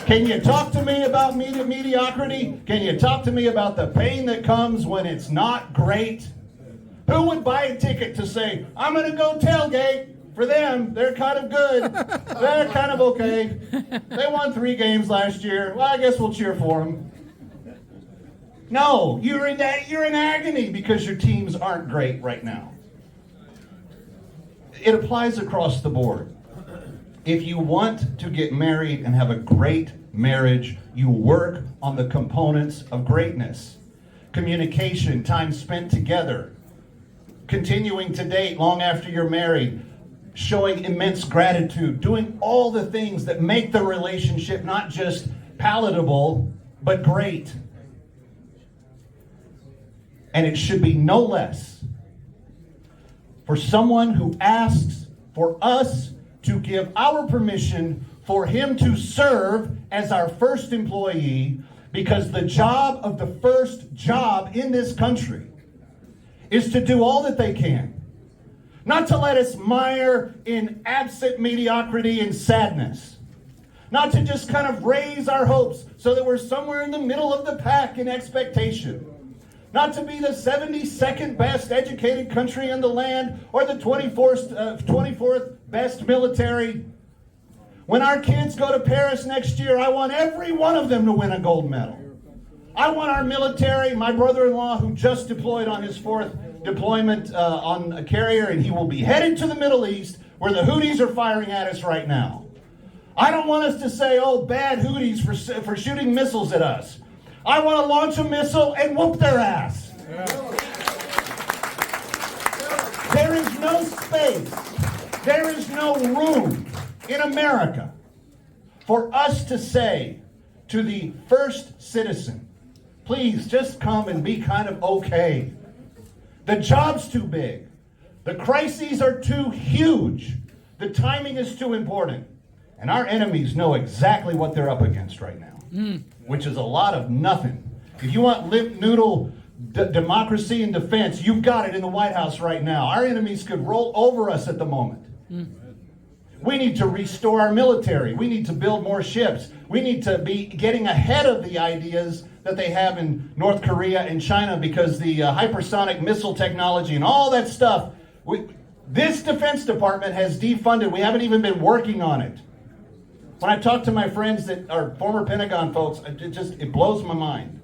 Can you talk to me about mediocrity? Can you talk to me about the pain that comes when it's not great? Who would buy a ticket to say, I'm going to go tailgate? For them, they're kind of good. They're kind of okay. They won 3 games last year. Well, I guess we'll cheer for them. No, you're in agony because your teams aren't great right now. It applies across the board. If you want to get married and have a great marriage, you work on the components of greatness. Communication, time spent together, continuing to date long after you're married, showing immense gratitude, doing all the things that make the relationship not just palatable, but great. And it should be no less for someone who asks for us to give our permission for him to serve as our first employee, because the job of the first job in this country is to do all that they can. Not to let us mire in absent mediocrity and sadness. Not to just kind of raise our hopes so that we're somewhere in the middle of the pack in expectation. Not to be the 72nd best educated country in the land or the 24th best military. When our kids go to Paris next year, I want every one of them to win a gold medal. I want our military, my brother-in-law who just deployed on his 4th deployment on a carrier, and he will be headed to the Middle East where the Houthis are firing at us right now. I don't want us to say, oh, bad Houthis for shooting missiles at us. I want to launch a missile and whoop their ass. There is no space, there is no room in America for us to say to the first citizen, please just come and be kind of okay. The job's too big. The crises are too huge. The timing is too important. And our enemies know exactly what they're up against right now, which is a lot of nothing. If you want limp noodle democracy and defense, you've got it in the White House right now. Our enemies could roll over us at the moment. We need to restore our military. We need to build more ships. We need to be getting ahead of the ideas that they have in North Korea and China, because the hypersonic missile technology and all that stuff, this Defense Department has defunded. We haven't even been working on it. When I talk to my friends that are former Pentagon folks, it blows my mind.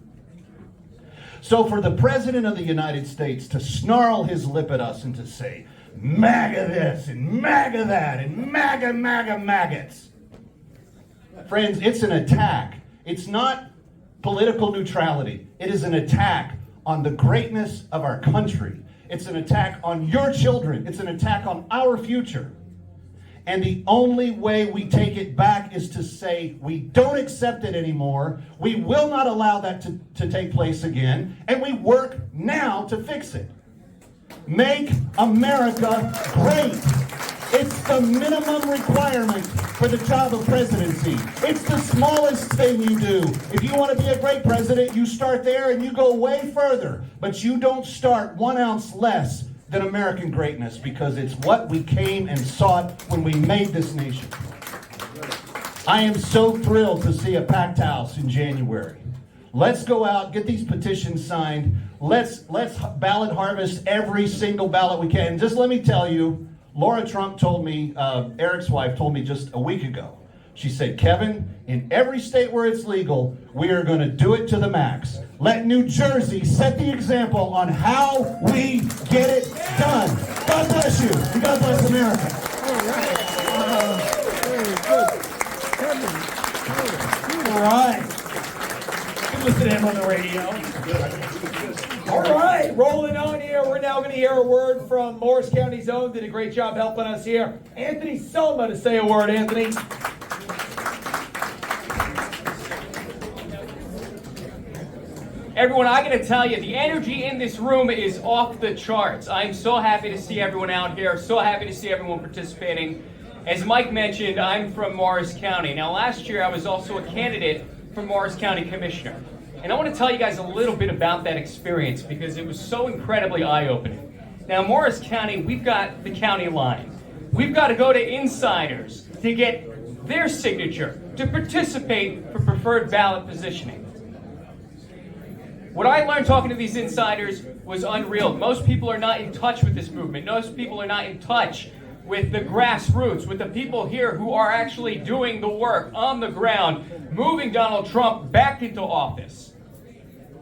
So for the President of the United States to snarl his lip at us and to say, MAGA this and MAGA that and MAGA, MAGA, maggots. Friends, it's an attack. It's not political neutrality. It is an attack on the greatness of our country. It's an attack on your children. It's an attack on our future. And the only way we take it back is to say we don't accept it anymore. We will not allow that to take place again. And we work now to fix it. Make America great. It's the minimum requirement for the job of presidency. It's the smallest thing you do. If you want to be a great president, you start there and you go way further. But you don't start 1 ounce less than American greatness, because it's what we came and sought when we made this nation. I am so thrilled to see a packed house in January. Let's go out, get these petitions signed. Let's ballot harvest every single ballot we can. And just let me tell you, Laura Trump told me, Eric's wife told me just a week ago, She said, Kevin, in every state where it's legal, we are going to do it to the max. Let New Jersey set the example on how we get it done. God bless you, and God bless America. All right. You can listen to him on the radio. All right, rolling on here. We're now going to hear a word from Morris County's own. Did a great job helping us here. Anthony Soma to say a word, Anthony. Everyone, I gotta tell you, the energy in this room is off the charts. I'm so happy to see everyone out here, so happy to see everyone participating. As Mike mentioned, I'm from Morris County. Now, last year I was also a candidate for Morris County Commissioner. And I want to tell you guys a little bit about that experience because it was so incredibly eye-opening. Now, Morris County, we've got the county line. We've got to go to insiders to get their signature to participate for preferred ballot positioning. What I learned talking to these insiders was unreal. Most people are not in touch with this movement. Most people are not in touch with the grassroots, with the people here who are actually doing the work on the ground, moving Donald Trump back into office.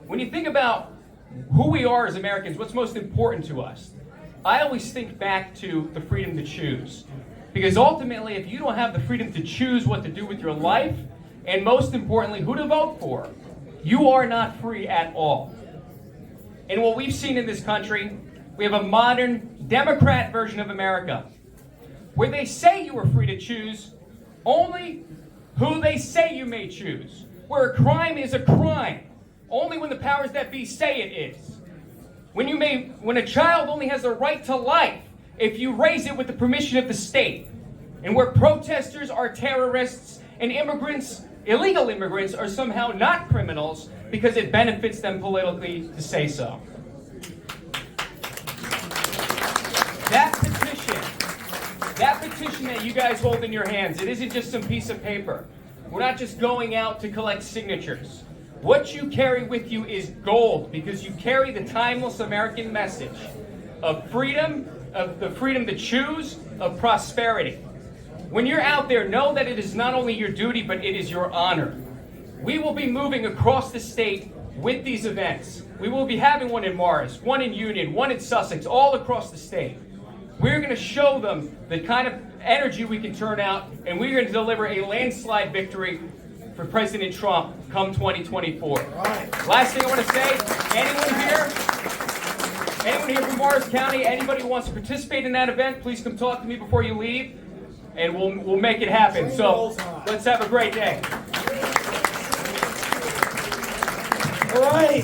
When you think about who we are as Americans, what's most important to us, I always think back to the freedom to choose. Because ultimately, if you don't have the freedom to choose what to do with your life, and most importantly, who to vote for, you are not free at all. And what we've seen in this country, we have a modern Democrat version of America, where they say you are free to choose only who they say you may choose, where a crime is a crime only when the powers that be say it is. When a child only has a right to life if you raise it with the permission of the state, and where protesters are terrorists and illegal immigrants are somehow not criminals because it benefits them politically to say so. That petition that you guys hold in your hands, it isn't just some piece of paper. We're not just going out to collect signatures. What you carry with you is gold because you carry the timeless American message of freedom, of the freedom to choose, of prosperity. When you're out there, know that it is not only your duty, but it is your honor. We will be moving across the state with these events. We will be having one in Morris, one in Union, one in Sussex, all across the state. We're going to show them the kind of energy we can turn out, and we're going to deliver a landslide victory for President Trump come 2024. Last thing I want to say, anyone here from Morris County, anybody who wants to participate in that event, please come talk to me before you leave, and we'll make it happen. So let's have a great day. All right,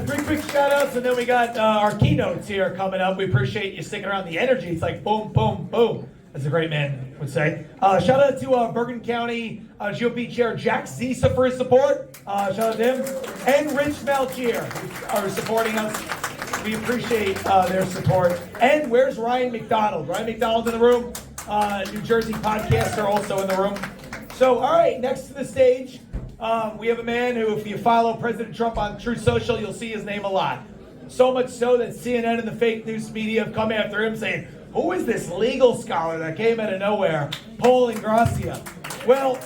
3 quick shout outs, and then we got our keynotes here coming up. We appreciate you sticking around. The energy, it's like boom, boom, boom, as a great man would say. Shout out to Bergen County GOP Chair Jack Zisa for his support. Shout out to him. And Rich Melchior, who are supporting us. We appreciate their support. And where's Ryan McDonald? Ryan McDonald in the room. New Jersey podcaster also in the room. So, all right, next to the stage. We have a man who, if you follow President Trump on Truth Social, you'll see his name a lot. So much so that CNN and the fake news media have come after him saying, who is this legal scholar that came out of nowhere, Paul Ingrassia? Well,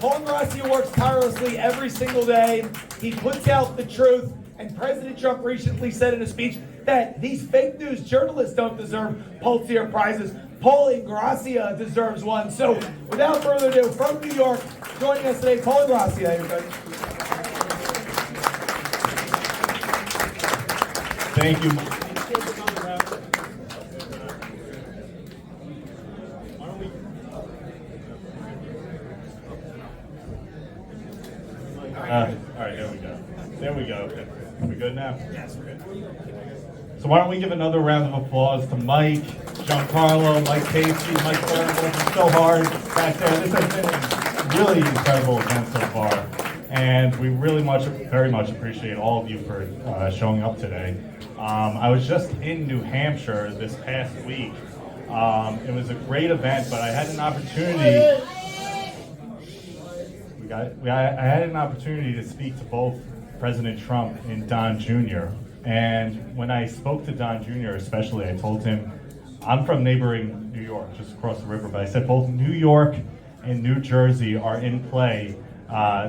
Paul Ingrassia works tirelessly every single day. He puts out the truth. And President Trump recently said in a speech that these fake news journalists don't deserve Pulitzer Prizes. Paul Ingrassia deserves one. So, without further ado, from New York, joining us today, Paul Ingrassia, everybody. Thank you. All right, there we go. There we go. Are we good now? Yes, we're good. So why don't we give another round of applause to Mike, Giancarlo, Mike Casey, Mike Thurman, working so hard back there. This has been a really incredible event so far. And we really very much appreciate all of you for showing up today. I was just in New Hampshire this past week. It was a great event, but I had an opportunity. I had an opportunity to speak to both President Trump and Don Jr. And when I spoke to Don Jr. especially, I told him, I'm from neighboring New York, just across the river, but I said both New York in New Jersey are in play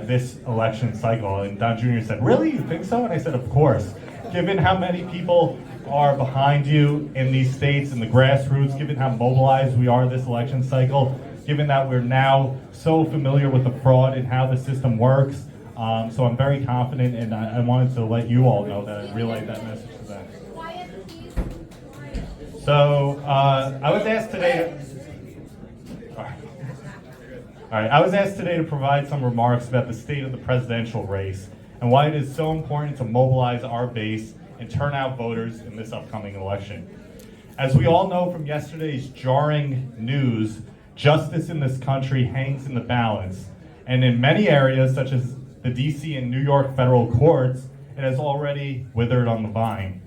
this election cycle. And Don Jr. said, really, you think so? And I said, of course. Given how many people are behind you in these states, in the grassroots, given how mobilized we are this election cycle, given that we're now so familiar with the fraud and how the system works. So I'm very confident, and I wanted to let you all know that I relayed that message to them. So I was asked today to provide some remarks about the state of the presidential race and why it is so important to mobilize our base and turn out voters in this upcoming election. As we all know from yesterday's jarring news, justice in this country hangs in the balance, and in many areas, such as the DC and New York federal courts, it has already withered on the vine.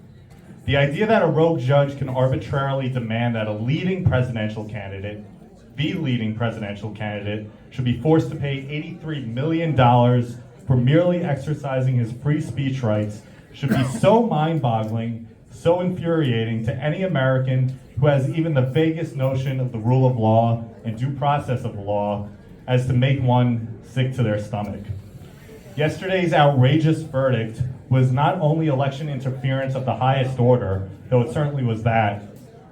The idea that a rogue judge can arbitrarily demand that the leading presidential candidate, should be forced to pay $83 million for merely exercising his free speech rights should be so mind-boggling, so infuriating to any American who has even the vaguest notion of the rule of law and due process of the law as to make one sick to their stomach. Yesterday's outrageous verdict was not only election interference of the highest order, though it certainly was that,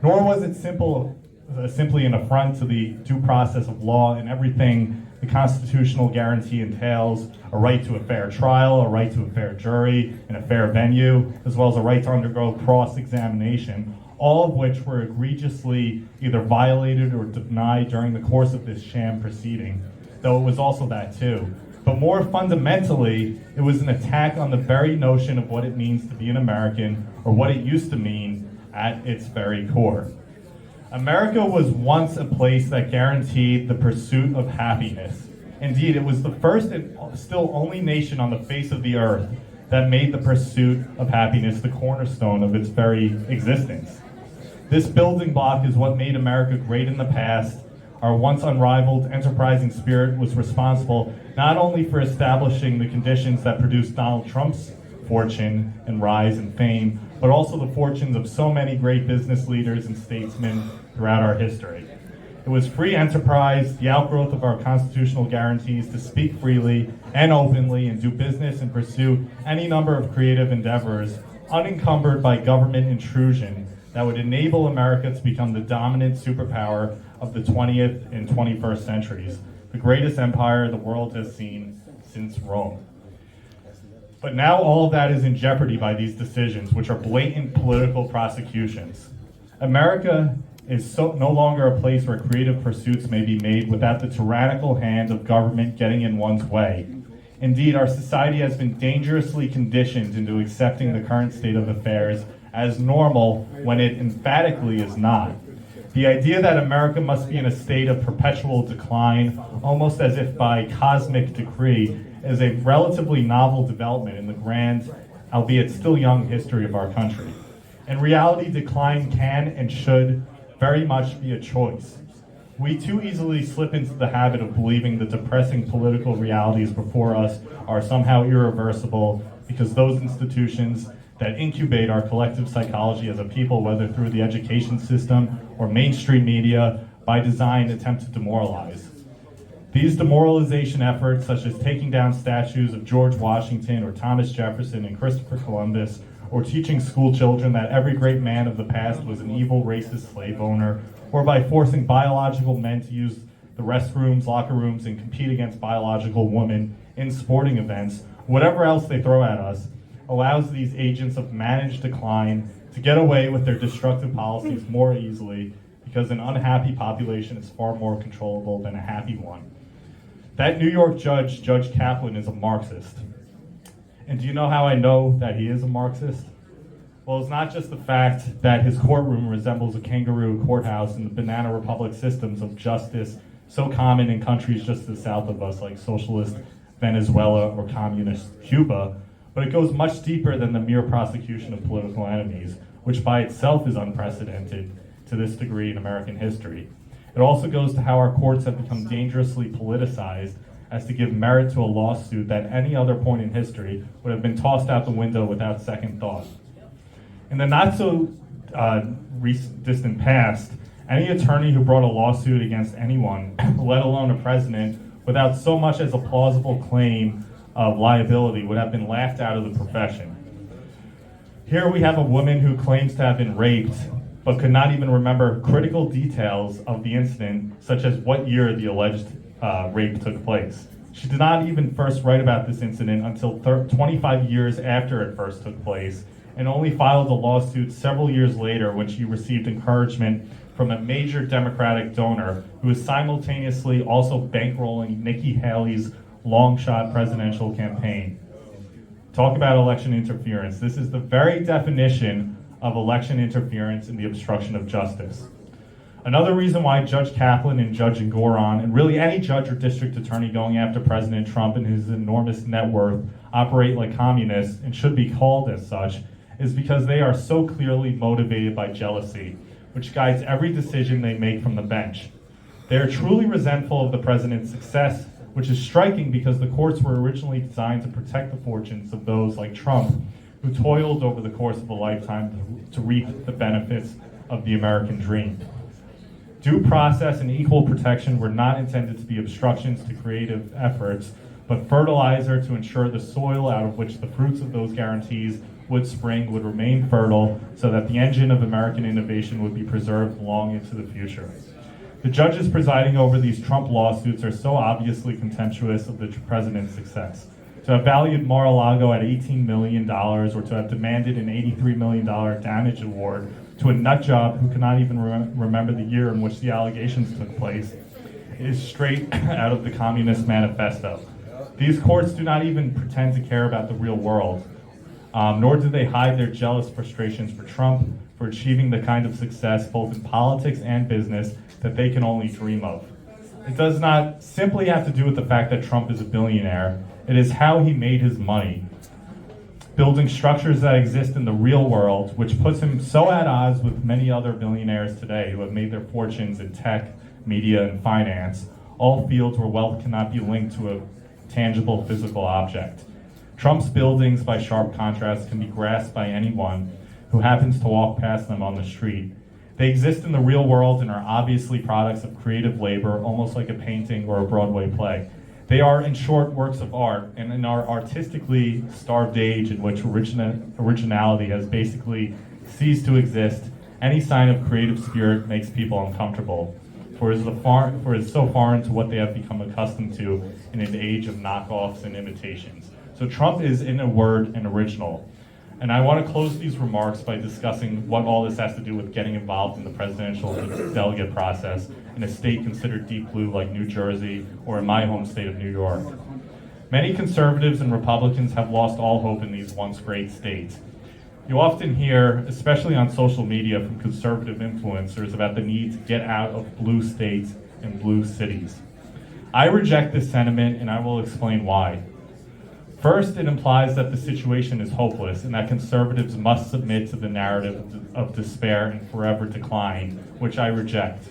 nor was it simply an affront to the due process of law and everything the constitutional guarantee entails: a right to a fair trial, a right to a fair jury, and a fair venue, as well as a right to undergo cross-examination, all of which were egregiously either violated or denied during the course of this sham proceeding, though it was also that too. But more fundamentally, it was an attack on the very notion of what it means to be an American, or what it used to mean at its very core. America was once a place that guaranteed the pursuit of happiness. Indeed, it was the first and still only nation on the face of the earth that made the pursuit of happiness the cornerstone of its very existence. This building block is what made America great in the past. Our once unrivaled, enterprising spirit was responsible not only for establishing the conditions that produced Donald Trump's fortune and rise and fame, but also the fortunes of so many great business leaders and statesmen throughout our history. It was free enterprise, the outgrowth of our constitutional guarantees to speak freely and openly and do business and pursue any number of creative endeavors, unencumbered by government intrusion, that would enable America to become the dominant superpower of the 20th and 21st centuries, the greatest empire the world has seen since Rome. But now all of that is in jeopardy by these decisions, which are blatant political prosecutions. America is no longer a place where creative pursuits may be made without the tyrannical hand of government getting in one's way. Indeed, our society has been dangerously conditioned into accepting the current state of affairs as normal when it emphatically is not. The idea that America must be in a state of perpetual decline, almost as if by cosmic decree, is a relatively novel development in the grand, albeit still young, history of our country. In reality, decline can and should very much be a choice. We too easily slip into the habit of believing the depressing political realities before us are somehow irreversible because those institutions that incubate our collective psychology as a people, whether through the education system or mainstream media, by design attempt to demoralize. These demoralization efforts, such as taking down statues of George Washington or Thomas Jefferson and Christopher Columbus, or teaching school children that every great man of the past was an evil racist slave owner, or by forcing biological men to use the restrooms, locker rooms, and compete against biological women in sporting events, whatever else they throw at us, allows these agents of managed decline to get away with their destructive policies more easily because an unhappy population is far more controllable than a happy one. That New York judge, Judge Kaplan, is a Marxist. And do you know how I know that he is a Marxist? Well, it's not just the fact that his courtroom resembles a kangaroo courthouse in the banana republic systems of justice so common in countries just to the south of us, like socialist Venezuela or communist Cuba, but it goes much deeper than the mere prosecution of political enemies, which by itself is unprecedented to this degree in American history. It also goes to how our courts have become dangerously politicized as to give merit to a lawsuit that any other point in history would have been tossed out the window without second thought. In the not so distant past, Any attorney who brought a lawsuit against anyone, let alone a president, without so much as a plausible claim of liability would have been laughed out of the profession. Here we have a woman who claims to have been raped, but could not even remember critical details of the incident, such as what year the alleged rape took place. She did not even first write about this incident until 25 years after it first took place, and only filed a lawsuit several years later when she received encouragement from a major Democratic donor who was simultaneously also bankrolling Nikki Haley's long-shot presidential campaign. Talk about election interference. This is the very definition of election interference in the obstruction of justice. Another reason why Judge Kaplan and Judge Engoron, and really any judge or district attorney going after President Trump and his enormous net worth, operate like communists and should be called as such, is because they are so clearly motivated by jealousy, which guides every decision they make from the bench. They are truly resentful of the president's success, which is striking because the courts were originally designed to protect the fortunes of those like Trump, who toiled over the course of a lifetime to reap the benefits of the American dream. Due process and equal protection were not intended to be obstructions to creative efforts, but fertilizer to ensure the soil out of which the fruits of those guarantees would spring would remain fertile so that the engine of American innovation would be preserved long into the future. The judges presiding over these Trump lawsuits are so obviously contemptuous of the president's success. To have valued Mar-a-Lago at $18 million or to have demanded an $83 million damage award to a nutjob who cannot even remember the year in which the allegations took place is straight out of the Communist Manifesto. These courts do not even pretend to care about the real world, nor do they hide their jealous frustrations for Trump for achieving the kind of success both in politics and business that they can only dream of. It does not simply have to do with the fact that Trump is a billionaire. It is how he made his money, building structures that exist in the real world, which puts him so at odds with many other billionaires today who have made their fortunes in tech, media, and finance, all fields where wealth cannot be linked to a tangible physical object. Trump's buildings, by sharp contrast, can be grasped by anyone who happens to walk past them on the street. They exist in the real world and are obviously products of creative labor, almost like a painting or a Broadway play. They are, in short, works of art, and in our artistically starved age in which originality has basically ceased to exist, any sign of creative spirit makes people uncomfortable, for it is so foreign to what they have become accustomed to in an age of knockoffs and imitations. So Trump is, in a word, an original. And I want to close these remarks by discussing what all this has to do with getting involved in the presidential delegate process in a state considered deep blue like New Jersey or in my home state of New York. Many conservatives and Republicans have lost all hope in these once great states. You often hear, especially on social media from conservative influencers, about the need to get out of blue states and blue cities. I reject this sentiment, and I will explain why. First, it implies that the situation is hopeless and that conservatives must submit to the narrative of despair and forever decline, which I reject.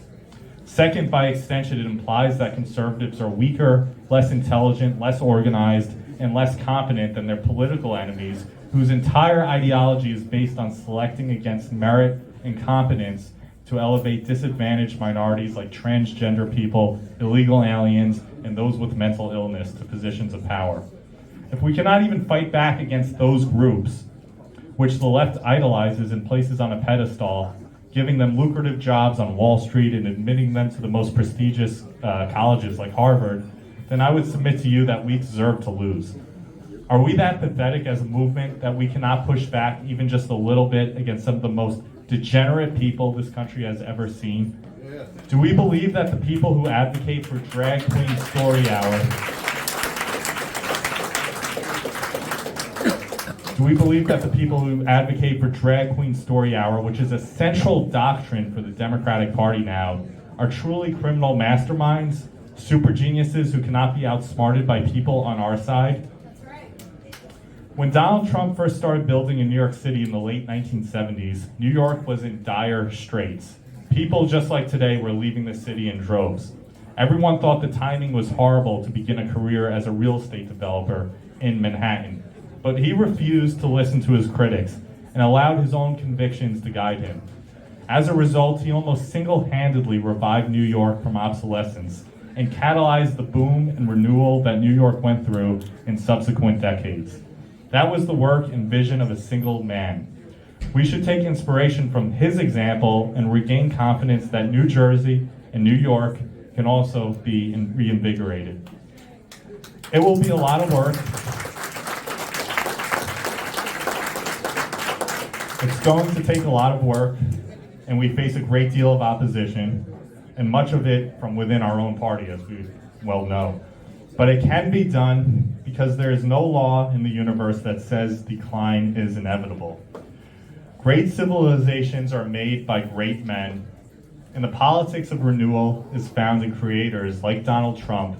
Second, by extension, it implies that conservatives are weaker, less intelligent, less organized, and less competent than their political enemies, whose entire ideology is based on selecting against merit and competence to elevate disadvantaged minorities like transgender people, illegal aliens, and those with mental illness to positions of power. If we cannot even fight back against those groups, which the left idolizes and places on a pedestal, giving them lucrative jobs on Wall Street and admitting them to the most prestigious colleges like Harvard, then I would submit to you that we deserve to lose. Are we that pathetic as a movement that we cannot push back even just a little bit against some of the most degenerate people this country has ever seen? Do we believe that the people who advocate for Drag Queen Story Hour Do we believe that the people who advocate for Drag Queen Story Hour, which is a central doctrine for the Democratic Party now, are truly criminal masterminds, super geniuses who cannot be outsmarted by people on our side? When Donald Trump first started building in New York City in the late 1970s, New York was in dire straits. People just like today were leaving the city in droves. Everyone thought the timing was horrible to begin a career as a real estate developer in Manhattan. But he refused to listen to his critics and allowed his own convictions to guide him. As a result, he almost single-handedly revived New York from obsolescence and catalyzed the boom and renewal that New York went through in subsequent decades. That was the work and vision of a single man. We should take inspiration from his example and regain confidence that New Jersey and New York can also be reinvigorated. It will be a lot of work. It's going to take a lot of work, and we face a great deal of opposition, and much of it from within our own party, as we well know. But it can be done because there is no law in the universe that says decline is inevitable. Great civilizations are made by great men, and the politics of renewal is found in creators like Donald Trump,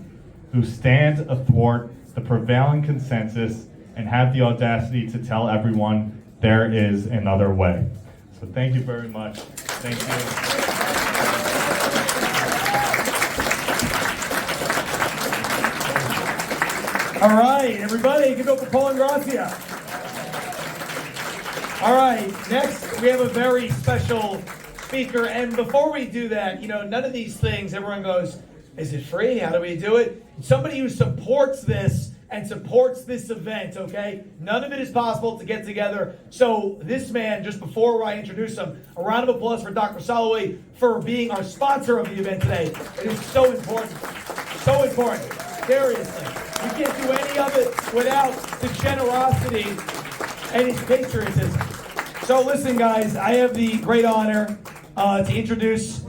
who stand athwart the prevailing consensus and have the audacity to tell everyone there is another way. So thank you very much. Thank you. All right, everybody, give it up for Paul and Grazia. All right, next we have a very special speaker, and before we do that, none of these things, everyone goes, is it free? How do we do it? Somebody who supports this and supports this event, okay? None of it is possible to get together. So this man, just before I introduce him, a round of applause for Dr. Soloway for being our sponsor of the event today. It is so important. So important. Seriously. We can't do any of it without the generosity and his patriotism. So listen, guys, I have the great honor to introduce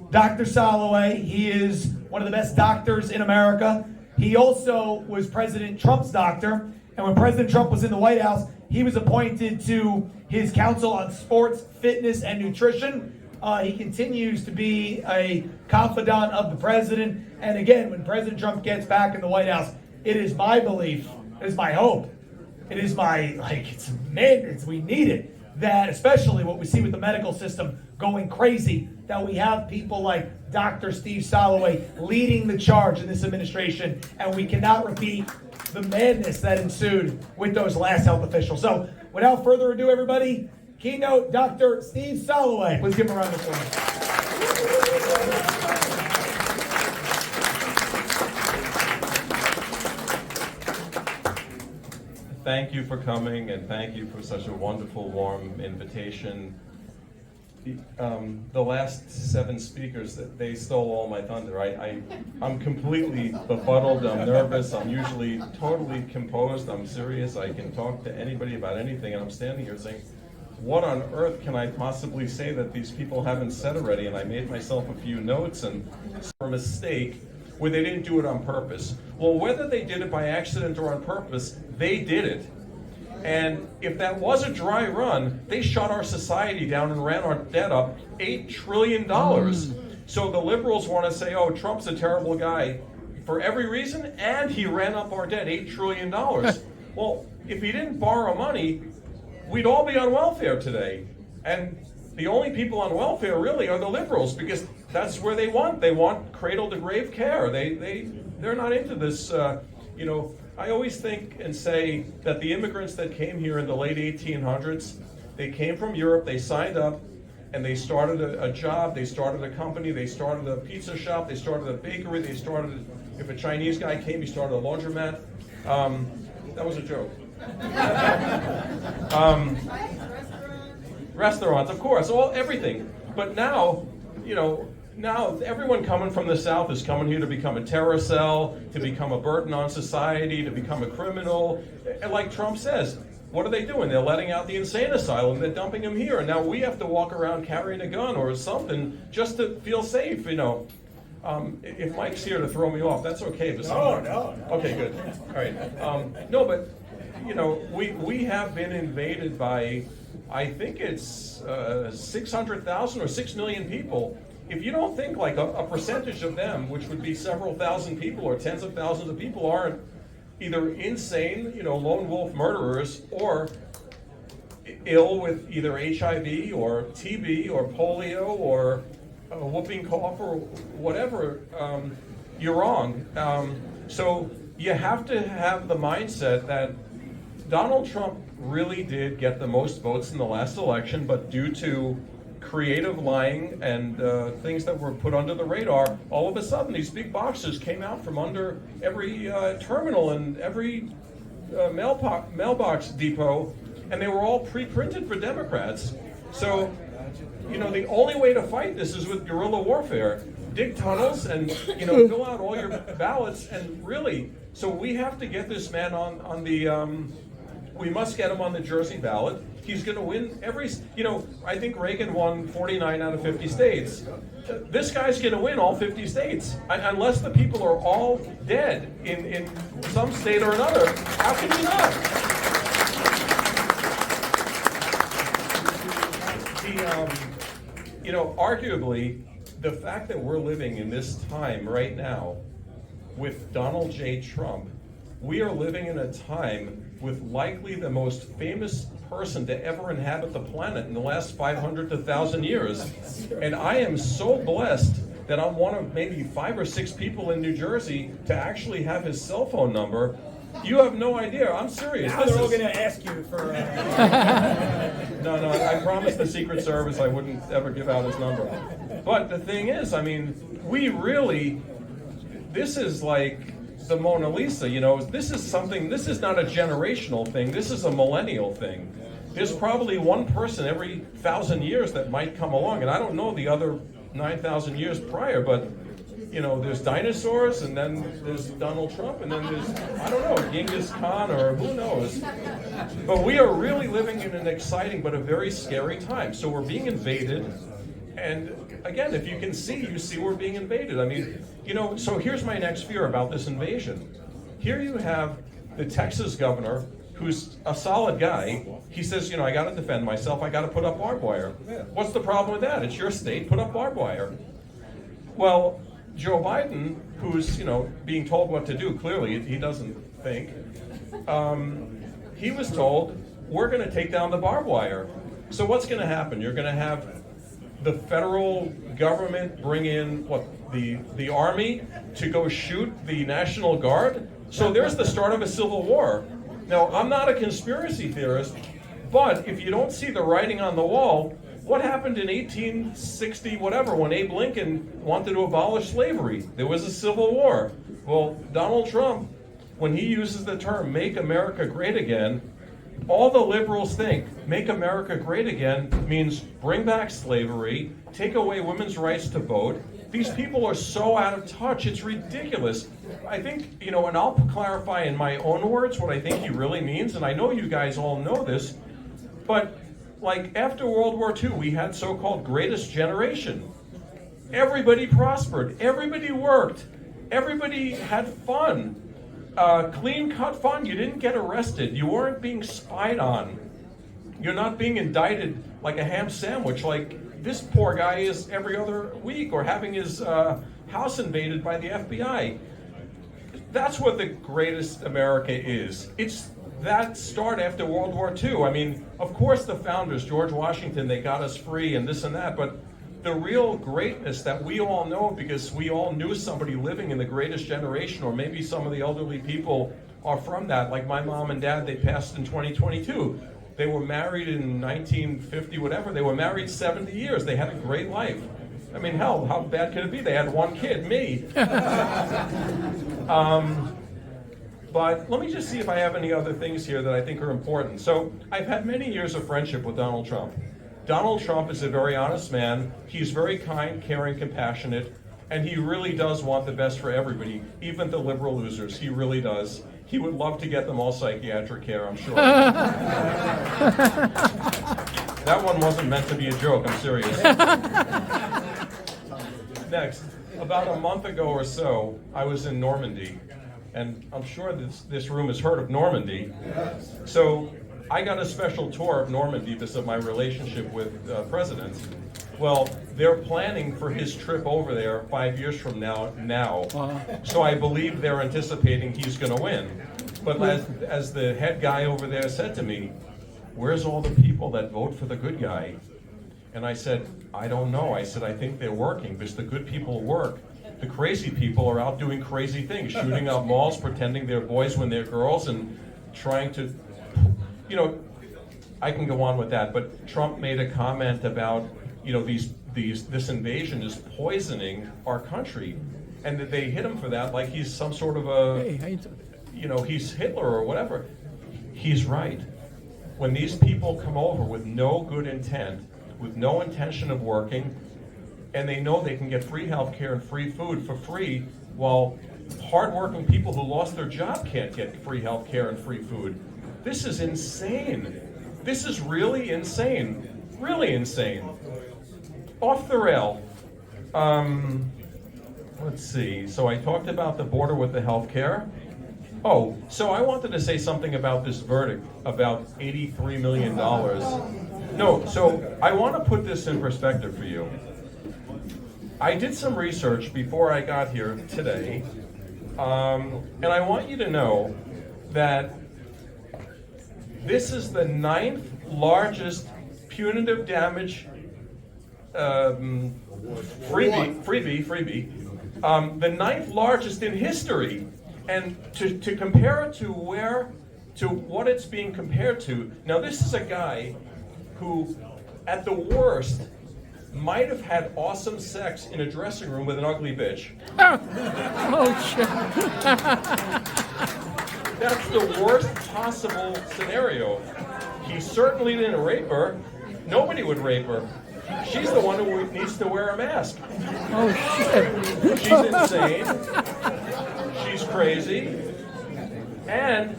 Dr. Soloway. He is one of the best doctors in America. He also was President Trump's doctor, and when President Trump was in the White House, he was appointed to his Council on Sports, Fitness, and Nutrition. He continues to be a confidant of the president, and again, when President Trump gets back in the White House, it is my belief, it is my hope, it is my, it's mandate, we need it, that especially what we see with the medical system going crazy, that we have people like Dr. Steve Soloway leading the charge in this administration, and we cannot repeat the madness that ensued with those last health officials. So, without further ado, everybody, keynote Dr. Steve Soloway. Please give him a round of applause. Thank you for coming, and thank you for such a wonderful, warm invitation. The last 7 speakers, they stole all my thunder. I'm completely befuddled, I'm nervous, I'm usually totally composed, I'm serious, I can talk to anybody about anything, and I'm standing here saying, what on earth can I possibly say that these people haven't said already? And I made myself a few notes, and a mistake where they didn't do it on purpose. Well, whether they did it by accident or on purpose, they did it. And if that was a dry run, they shut our society down and ran our debt up $8 trillion. So the liberals want to say, oh, Trump's a terrible guy for every reason, and he ran up our debt $8 trillion. Well, if he didn't borrow money, we'd all be on welfare today. And the only people on welfare really are the liberals, because that's where they want cradle to grave care. They're not into this, I always think and say that the immigrants that came here in the late 1800s, they came from Europe, they signed up, and they started a job, they started a company, they started a pizza shop, they started a bakery, if a Chinese guy came, he started a laundromat. That was a joke. Restaurants, of course, everything. But now, now everyone coming from the South is coming here to become a terror cell, to become a burden on society, to become a criminal. And like Trump says, what are they doing? They're letting out the insane asylum. They're dumping them here. And now we have to walk around carrying a gun or something just to feel safe, If Mike's here to throw me off, that's okay. But No. Okay, good. All right. No, but, we have been invaded by, I think it's 600,000 or 6 million people. If you don't think like a percentage of them, which would be several thousand people or tens of thousands of people, aren't either insane, lone wolf murderers, or ill with either HIV or TB or polio or whooping cough or whatever, you're wrong. So you have to have the mindset that Donald Trump really did get the most votes in the last election, but due to creative lying and things that were put under the radar, all of a sudden these big boxes came out from under every terminal and every mailbox depot, and they were all pre-printed for Democrats. So, you know, the only way to fight this is with guerrilla warfare. Dig tunnels and, you know, fill out all your ballots, and really, so we have to get this man on the, we must get him on the Jersey ballot. He's going to win every, you know, I think Reagan won 49 out of 50 states. This guy's going to win all 50 states, unless the people are all dead in some state or another. How can you not? You know, arguably, the fact that we're living in this time right now with Donald J. Trump, we are living in a time with likely the most famous person to ever inhabit the planet in the last 500 to 1,000 years. And I am so blessed that I'm one of maybe 5 or 6 people in New Jersey to actually have his cell phone number. You have no idea. I'm serious. Now they're all going to ask you for... No, I promised the Secret Service I wouldn't ever give out his number. But the thing is, I mean, we really, this is like the Mona Lisa, you know, this is something, this is not a generational thing, this is a millennial thing. There's probably one person every 1,000 years that might come along, and I don't know the other 9,000 years prior, but, you know, there's dinosaurs, and then there's Donald Trump, and then there's, I don't know, Genghis Khan, or who knows. But we are really living in an exciting but a very scary time. So we're being invaded, and again, if you can see, you see we're being invaded. I mean, you know, so here's my next fear about this invasion. Here you have the Texas governor, who's a solid guy. He says, you know, I got to defend myself, I got to put up barbed wire. What's the problem with that? It's your state, put up barbed wire. Well, Joe Biden, who's, you know, being told what to do, clearly he doesn't think, he was told, we're going to take down the barbed wire. So what's going to happen? You're going to have the federal government bring in, what, the army to go shoot the National Guard? So there's the start of a civil war. Now, I'm not a conspiracy theorist, but if you don't see the writing on the wall, what happened in 1860, whatever, when Abe Lincoln wanted to abolish slavery? There was a civil war. Well, Donald Trump, when he uses the term "Make America Great Again," all the liberals think "Make America Great Again" means bring back slavery, take away women's rights to vote. These people are so out of touch, it's ridiculous. I think, you know, and I'll clarify in my own words what I think he really means, and I know you guys all know this, but like after World War II, we had so-called greatest generation. Everybody prospered, everybody worked, everybody had fun. Clean-cut fun, you didn't get arrested, you weren't being spied on. You're not being indicted like a ham sandwich like this poor guy is every other week, or having his house invaded by the FBI. That's what the greatest America is. It's that start after World War II. I mean, of course the founders, George Washington, they got us free and this and that, but the real greatness that we all know because we all knew somebody living in the greatest generation, or maybe some of the elderly people are from that, like my mom and dad, they passed in 2022. They were married in 1950, whatever. They were married 70 years. They had a great life. I mean, hell, how bad could it be? They had one kid, me. But let me just see if I have any other things here that I think are important. So I've had many years of friendship with Donald Trump. Donald Trump is a very honest man. He's very kind, caring, compassionate, and he really does want the best for everybody, even the liberal losers. He really does. He would love to get them all psychiatric care, I'm sure. That one wasn't meant to be a joke, I'm serious. Next, about a month ago or so, I was in Normandy, and I'm sure this room has heard of Normandy. So I got a special tour of Normandy because of my relationship with presidents. Well, they're planning for his trip over there 5 years from now. So I believe they're anticipating he's going to win. But as the head guy over there said to me, where's all the people that vote for the good guy? And I said, I don't know. I said, I think they're working because the good people work. The crazy people are out doing crazy things, shooting up malls, pretending they're boys when they're girls, and trying to, you know, I can go on with that, but Trump made a comment about this invasion is poisoning our country, and that they hit him for that like he's some sort of he's Hitler or whatever. He's right. When these people come over with no good intent, with no intention of working, and they know they can get free health care and free food for free, while hardworking people who lost their job can't get free health care and free food. This is insane. This is really insane. Really insane. Off the rail. Let's see. So I talked about the border with the health care. Oh, so I wanted to say something about this verdict, about $83 million. No, so I want to put this in perspective for you. I did some research before I got here today, and I want you to know that this is the 9th largest punitive damage freebie, the 9th largest in history. And to compare it to what it's being compared to, now this is a guy who, at the worst, might have had awesome sex in a dressing room with an ugly bitch. Oh, shit. That's the worst possible scenario. He certainly didn't rape her. Nobody would rape her. She's the one who needs to wear a mask. Oh, shit. She's insane. She's crazy. And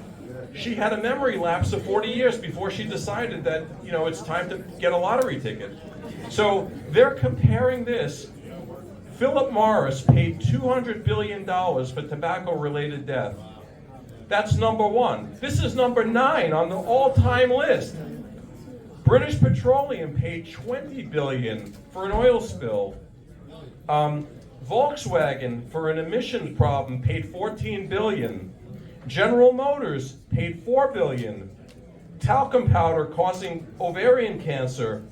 she had a memory lapse of 40 years before she decided that, it's time to get a lottery ticket. So they're comparing this. Philip Morris paid $200 billion for tobacco-related death. That's number 1. This is number 9 on the all-time list. British Petroleum paid $20 billion for an oil spill. Volkswagen, for an emissions problem, paid $14 billion. General Motors paid $4 billion. Talcum powder causing ovarian cancer.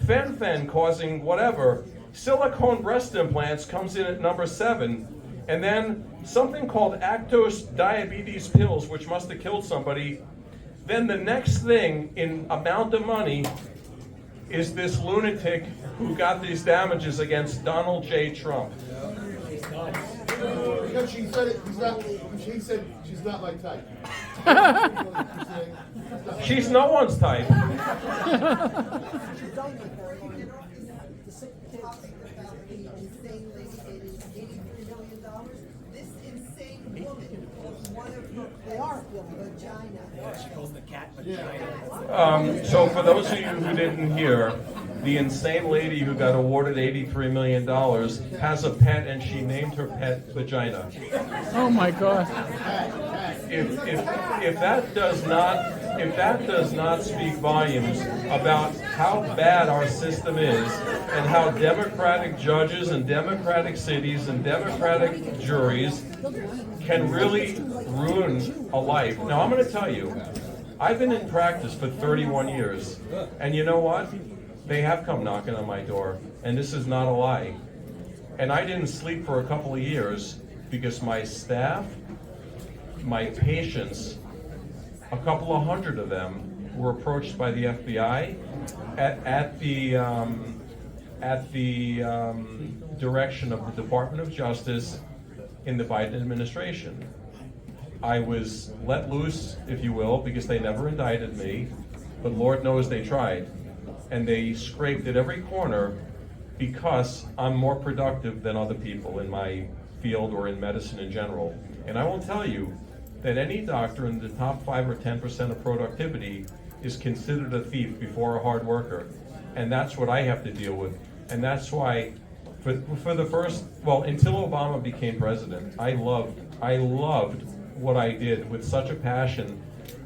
Fen-Phen causing whatever. Silicone breast implants comes in at number 7. And then something called Actos diabetes pills, which must have killed somebody. Then the next thing in amount of money is this lunatic who got these damages against Donald J. Trump. Because she said she said she's not my type. She's no one's type. So for those of you who didn't hear, the insane lady who got awarded $83 million has a pet, and she named her pet Vagina. Oh my God! If that does not speak volumes about how bad our system is, and how Democratic judges and Democratic cities and Democratic juries can really ruin a life. Now I'm going to tell you, I've been in practice for 31 years, and you know what? They have come knocking on my door, and this is not a lie. And I didn't sleep for a couple of years because my staff, my patients, a couple of hundred of them were approached by the FBI at the direction of the Department of Justice in the Biden administration. I was let loose, if you will, because they never indicted me, but Lord knows they tried. And they scraped at every corner because I'm more productive than other people in my field or in medicine in general. And I will tell you that any doctor in the top 5 or 10% of productivity is considered a thief before a hard worker. And that's what I have to deal with. And that's why for the first, well, until Obama became president, I loved what I did with such a passion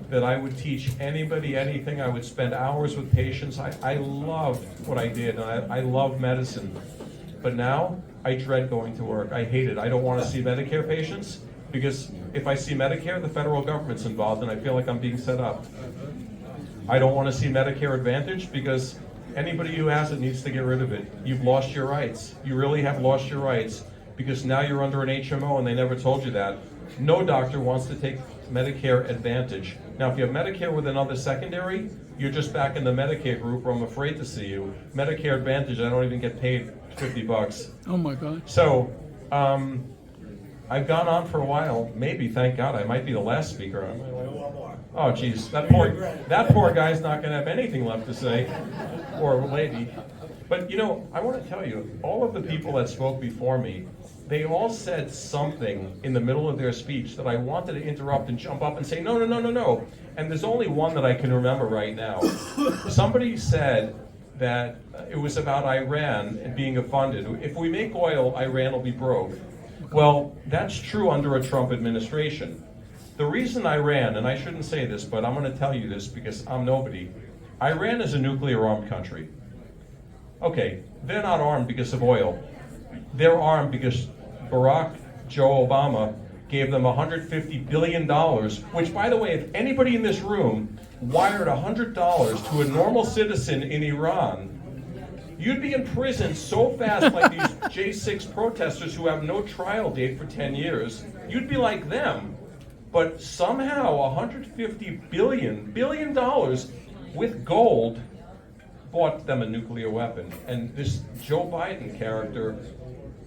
that I would teach anybody anything. I would spend hours with patients. I loved what I did, and I love medicine. But now, I dread going to work. I hate it. I don't want to see Medicare patients, because if I see Medicare, the federal government's involved, and I feel like I'm being set up. I don't want to see Medicare Advantage, because anybody who has it needs to get rid of it. You've lost your rights. You really have lost your rights, because now you're under an HMO, and they never told you that. No doctor wants to take Medicare Advantage. Now, if you have Medicare with another secondary, you're just back in the Medicare group where I'm afraid to see you. Medicare Advantage, I don't even get paid $50. Oh my God. So, I've gone on for a while. Maybe, thank God, I might be the last speaker. Oh, geez, that poor guy's not going to have anything left to say, or lady. But you know, I want to tell you, all of the people that spoke before me, they all said something in the middle of their speech that I wanted to interrupt and jump up and say, no, no, no, no, no. And there's only one that I can remember right now. Somebody said that it was about Iran and being funded. If we make oil, Iran will be broke. Well, that's true under a Trump administration. The reason Iran, and I shouldn't say this, but I'm going to tell you this because I'm nobody. Iran is a nuclear-armed country. Okay, they're not armed because of oil. They're armed because Barack Joe Obama gave them $150 billion, which, by the way, if anybody in this room wired $100 to a normal citizen in Iran, you'd be in prison so fast like these J6 protesters who have no trial date for 10 years. You'd be like them. But somehow $150 billion with gold bought them a nuclear weapon. And this Joe Biden character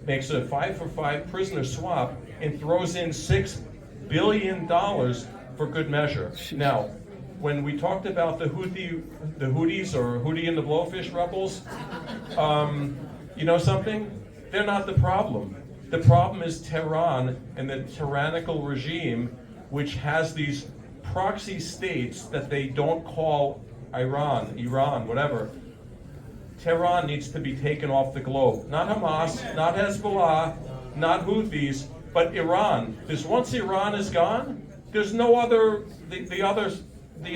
makes a 5-for-5 prisoner swap and throws in $6 billion for good measure. Now, when we talked about the Houthis or Houthi and the Blowfish rebels, you know something? They're not the problem. The problem is Tehran and the tyrannical regime, which has these proxy states that they don't call Iran, whatever. Tehran needs to be taken off the globe. Not Hamas, not Hezbollah, not Houthis, but Iran. Because once Iran is gone, there's no other, the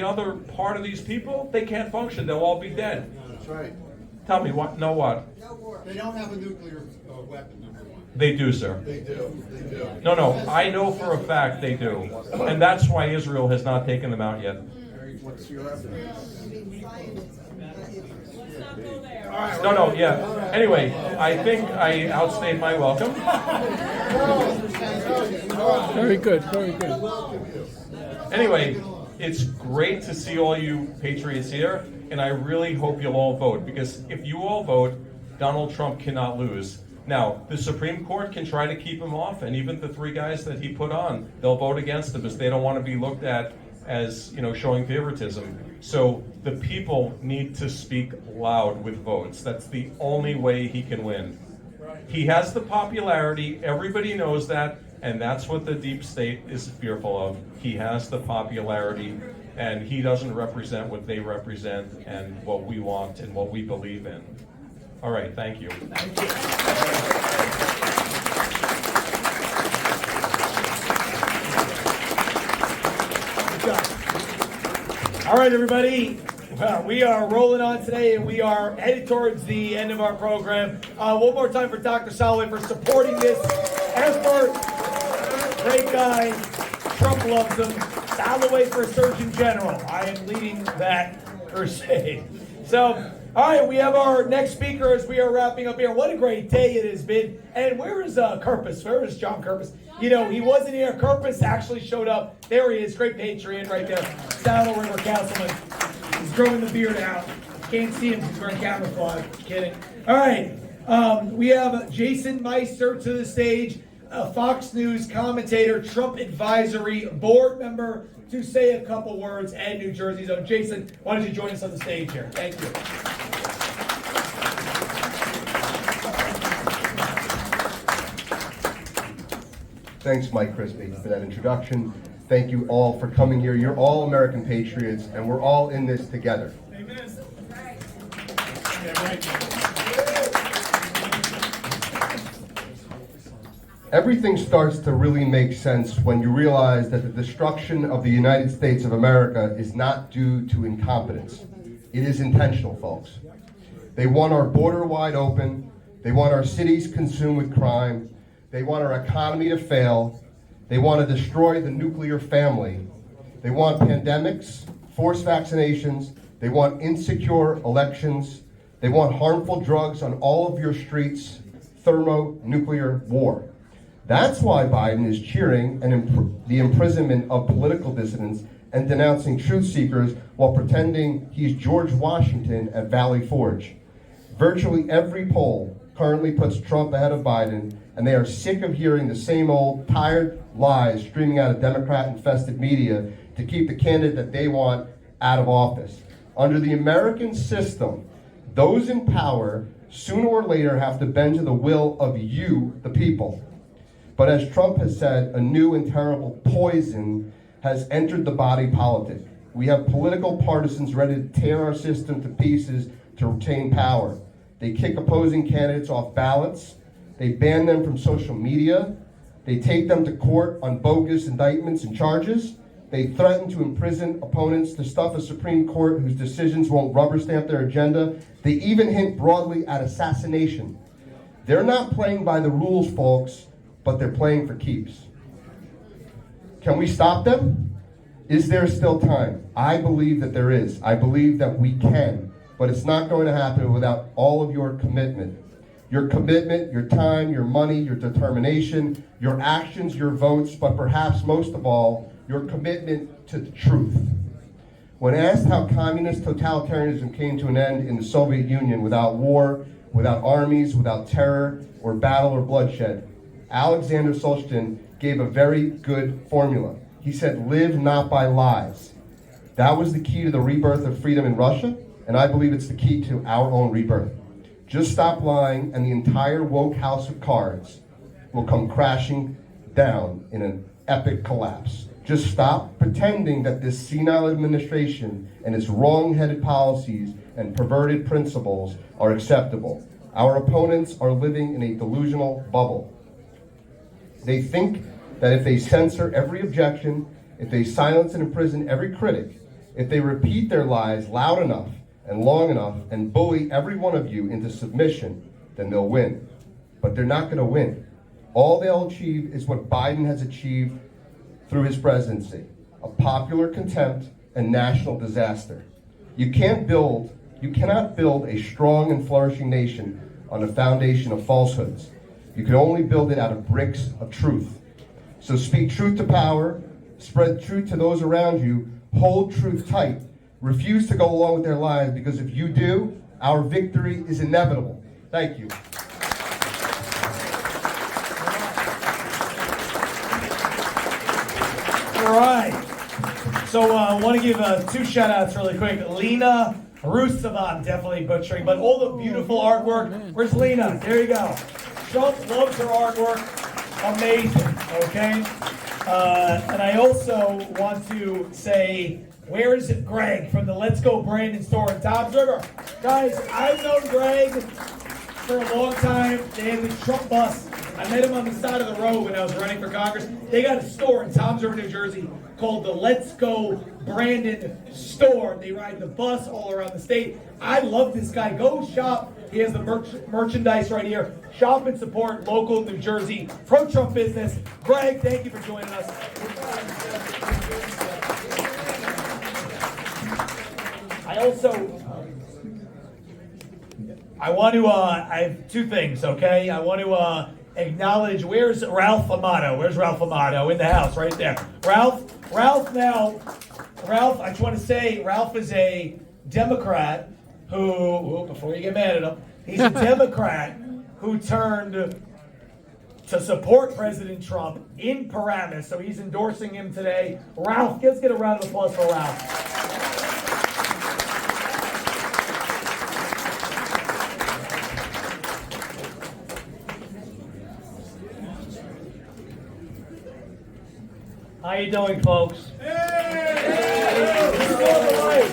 other part of these people, they can't function. They'll all be dead. That's right. Tell me what? No what? They don't have a nuclear weapon. They do, sir. They do. They do. No, I know for a fact they do. And that's why Israel has not taken them out yet. What's your evidence? No, yeah. Anyway, I think I outstayed my welcome. Very good, very good. Anyway, it's great to see all you patriots here, and I really hope you'll all vote, because if you all vote, Donald Trump cannot lose. Now, the Supreme Court can try to keep him off, and even the 3 guys that he put on, they'll vote against him because they don't want to be looked at as, you know, showing favoritism. So the people need to speak loud with votes. That's the only way he can win. He has the popularity, everybody knows that, and that's what the deep state is fearful of. He has the popularity, and he doesn't represent what they represent and what we want and what we believe in. All right, thank you. All right, everybody. Well, we are rolling on today, and we are headed towards the end of our program. One more time for Dr. Soloway for supporting this effort. Great guy. Trump loves him. Soloway for Surgeon General. I am leading that crusade. So, all right, we have our next speaker as we are wrapping up here. What a great day it has been. And where is Kirpus? Where is John Kirpus? You know, he wasn't here. Kirpus actually showed up. There he is, great patriot right there. Saddle River Councilman. He's growing the beard out. Can't see him, he's wearing camouflage. Kidding. All right, we have Jason Meister to the stage, a Fox News commentator, Trump advisory board member, to say a couple words, and New Jersey's own. Jason, why don't you join us on the stage here? Thank you. Thanks, Mike Crispy, for that introduction. Thank you all for coming here. You're all American patriots, and we're all in this together. Amen. Everything starts to really make sense when you realize that the destruction of the United States of America is not due to incompetence. It is intentional, folks. They want our border wide open. They want our cities consumed with crime. They want our economy to fail. They want to destroy the nuclear family. They want pandemics, forced vaccinations. They want insecure elections. They want harmful drugs on all of your streets, thermonuclear war. That's why Biden is cheering the imprisonment of political dissidents and denouncing truth seekers while pretending he's George Washington at Valley Forge. Virtually every poll currently puts Trump ahead of Biden, and they are sick of hearing the same old tired lies streaming out of Democrat-infested media to keep the candidate that they want out of office. Under the American system, those in power sooner or later have to bend to the will of you, the people. But as Trump has said, a new and terrible poison has entered the body politic. We have political partisans ready to tear our system to pieces to retain power. They kick opposing candidates off ballots. They ban them from social media. They take them to court on bogus indictments and charges. They threaten to imprison opponents to stuff a Supreme Court whose decisions won't rubber stamp their agenda. They even hint broadly at assassination. They're not playing by the rules, folks, but they're playing for keeps. Can we stop them? Is there still time? I believe that there is. I believe that we can, but it's not going to happen without all of your commitment. Your commitment, your time, your money, your determination, your actions, your votes, but perhaps most of all, your commitment to the truth. When asked how communist totalitarianism came to an end in the Soviet Union without war, without armies, without terror, or battle or bloodshed, Alexander Solzhenitsyn gave a very good formula. He said, live not by lies. That was the key to the rebirth of freedom in Russia, and I believe it's the key to our own rebirth. Just stop lying, and the entire woke house of cards will come crashing down in an epic collapse. Just stop pretending that this senile administration and its wrong-headed policies and perverted principles are acceptable. Our opponents are living in a delusional bubble. They think that if they censor every objection, if they silence and imprison every critic, if they repeat their lies loud enough and long enough and bully every one of you into submission, then they'll win. But they're not going to win. All they'll achieve is what Biden has achieved through his presidency, a popular contempt and national disaster. You cannot build a strong and flourishing nation on a foundation of falsehoods. You can only build it out of bricks of truth. So speak truth to power, spread truth to those around you, hold truth tight, refuse to go along with their lies, because if you do, our victory is inevitable. Thank you. All right. So I want to give two shout outs really quick. Lena Rustavan, definitely butchering, but all the beautiful artwork. Where's Lena? There you go. Trump loves her artwork. Amazing, okay? And I also want to say, where is Greg from the Let's Go Brandon store in Toms River? Guys, I've known Greg for a long time. They had the Trump bus. I met him on the side of the road when I was running for Congress. They got a store in Toms River, New Jersey called the Let's Go Brandon store. They ride the bus all around the state. I love this guy. Go shop. He has the merchandise right here. Shop and support local New Jersey pro-Trump business. Greg, thank you for joining us. I have two things, okay? I want to acknowledge, where's Ralph Amato? Where's Ralph Amato? In the house, right there. Ralph, I just want to say, Ralph is a Democrat who, before you get mad at him, he's a Democrat who turned to support President Trump in Paramus, so he's endorsing him today. Ralph, let's get a round of applause for Ralph. How you doing, folks? Hey! He saw the light.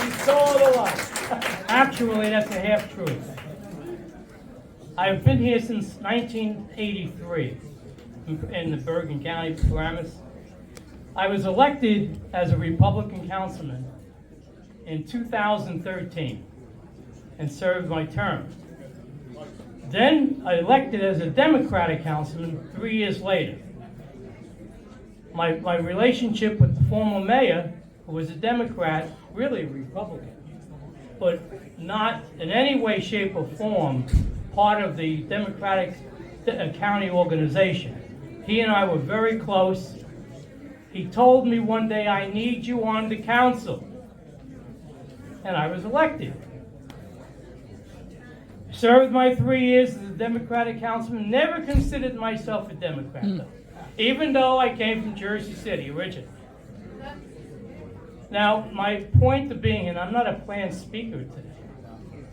He saw the light. Actually, that's a half-truth. I've been here since 1983 in the Bergen County, Paramus. I was elected as a Republican councilman in 2013 and served my term. Then I elected as a Democratic councilman 3 years later. My relationship with the former mayor, who was a Democrat, really a Republican, but not in any way, shape, or form part of the Democratic county organization. He and I were very close. He told me one day, I need you on the council. And I was elected. Served my 3 years as a Democratic councilman, never considered myself a Democrat, though, even though I came from Jersey City originally. Now, my point of being, and I'm not a planned speaker today,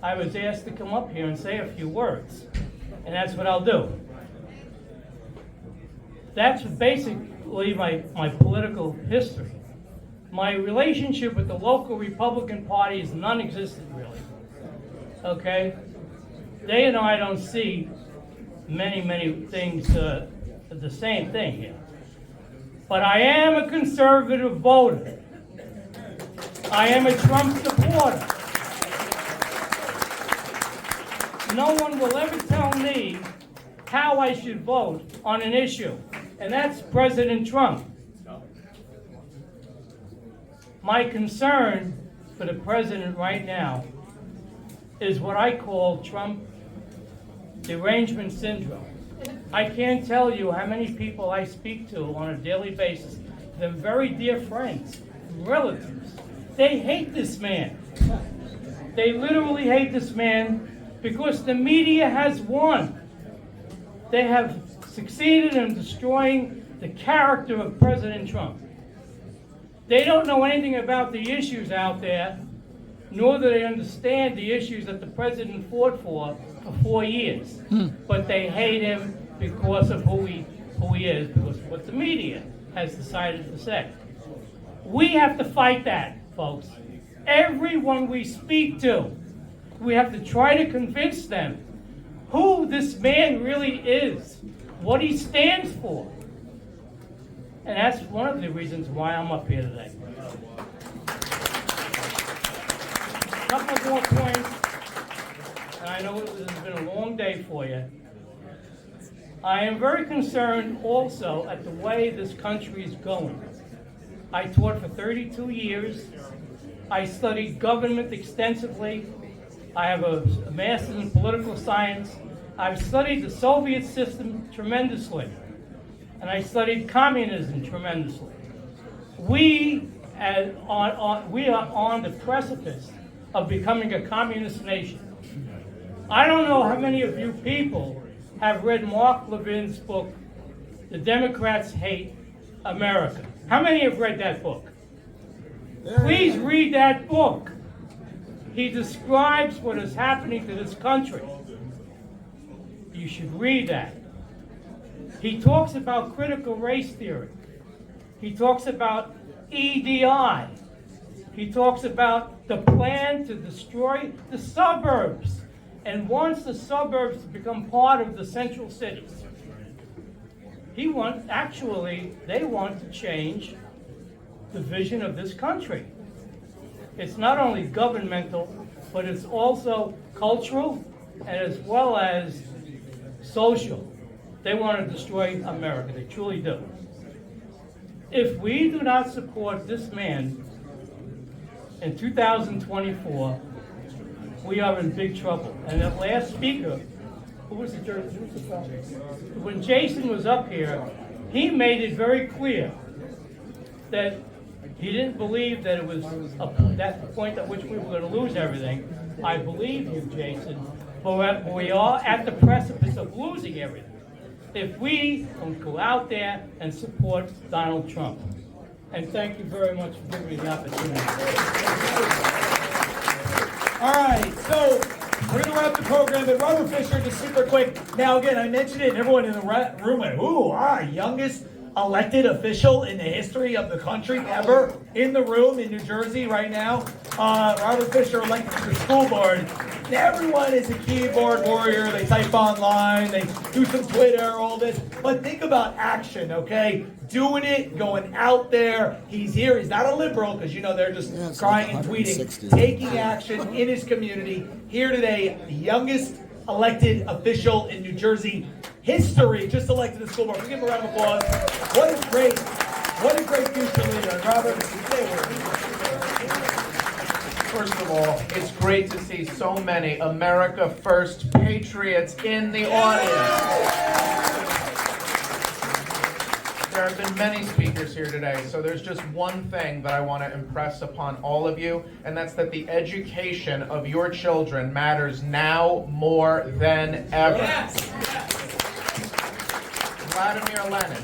I was asked to come up here and say a few words, and that's what I'll do. That's basically my political history. My relationship with the local Republican Party is non-existent, really. Okay? They and I don't see many things, the same thing here. But I am a conservative voter. I am a Trump supporter. No one will ever tell me how I should vote on an issue, and that's President Trump. My concern for the president right now is what I call Trump derangement syndrome. I can't tell you how many people I speak to on a daily basis, they're very dear friends, relatives. They hate this man. They literally hate this man because the media has won. They have succeeded in destroying the character of President Trump. They don't know anything about the issues out there, nor do they understand the issues that the president fought for 4 years. But they hate him because of who he is, because of what the media has decided to say. We have to fight that, folks. Everyone we speak to, we have to try to convince them who this man really is, what he stands for. And that's one of the reasons why I'm up here today. A couple more points, and I know this has been a long day for you. I am very concerned also at the way this country is going. I taught for 32 years. I studied government extensively. I have a master's in political science. I've studied the Soviet system tremendously. And I studied communism tremendously. We are on the precipice of becoming a communist nation. I don't know how many of you people have read Mark Levin's book, The Democrats Hate America. How many have read that book? Please read that book. He describes what is happening to this country. You should read that. He talks about critical race theory. He talks about EDI. He talks about the plan to destroy the suburbs and wants the suburbs to become part of the central cities. They want to change the vision of this country. It's not only governmental, but it's also cultural and as well as social. They want to destroy America. They truly do. If we do not support this man in 2024, we are in big trouble. And that last speaker, when Jason was up here, he made it very clear that he didn't believe that it was that's the point at which we were going to lose everything. I believe you, Jason, but we are at the precipice of losing everything if we don't go out there and support Donald Trump. And thank you very much for giving me the opportunity. All right, so we're going to wrap the program, but Robert Fisher, just super quick. Now, again, I mentioned it, and everyone in the room went, ooh, youngest elected official in the history of the country ever in the room in New Jersey right now. Robert Fisher elected to the school board. Everyone is a keyboard warrior. They type online, they do some Twitter, all this. But think about action, okay? Doing it, going out there. He's here. He's not a liberal because, you know, they're just crying and tweeting. Taking action in his community. Here today, the youngest elected official in New Jersey history, just elected to the school board. We give him a round of applause. What a great future leader. And Robert, stay with me. First of all, it's great to see so many America First patriots in the audience. There have been many speakers here today, so there's just one thing that I want to impress upon all of you, and that's that the education of your children matters now more than ever. Yes. Vladimir Lenin,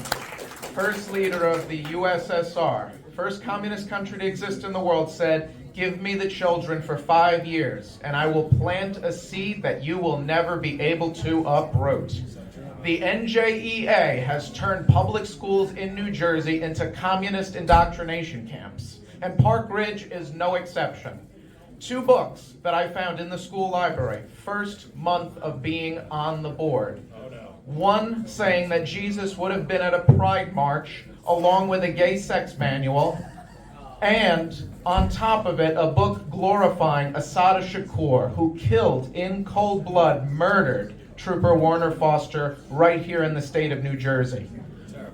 first leader of the USSR, first communist country to exist in the world, said, "Give me the children for 5 years, and I will plant a seed that you will never be able to uproot." The NJEA has turned public schools in New Jersey into communist indoctrination camps, and Park Ridge is no exception. 2 books that I found in the school library, first month of being on the board. One saying that Jesus would have been at a pride march along with a gay sex manual, and on top of it, a book glorifying Assata Shakur, who killed in cold blood, murdered Trooper Warner Foster right here in the state of New Jersey.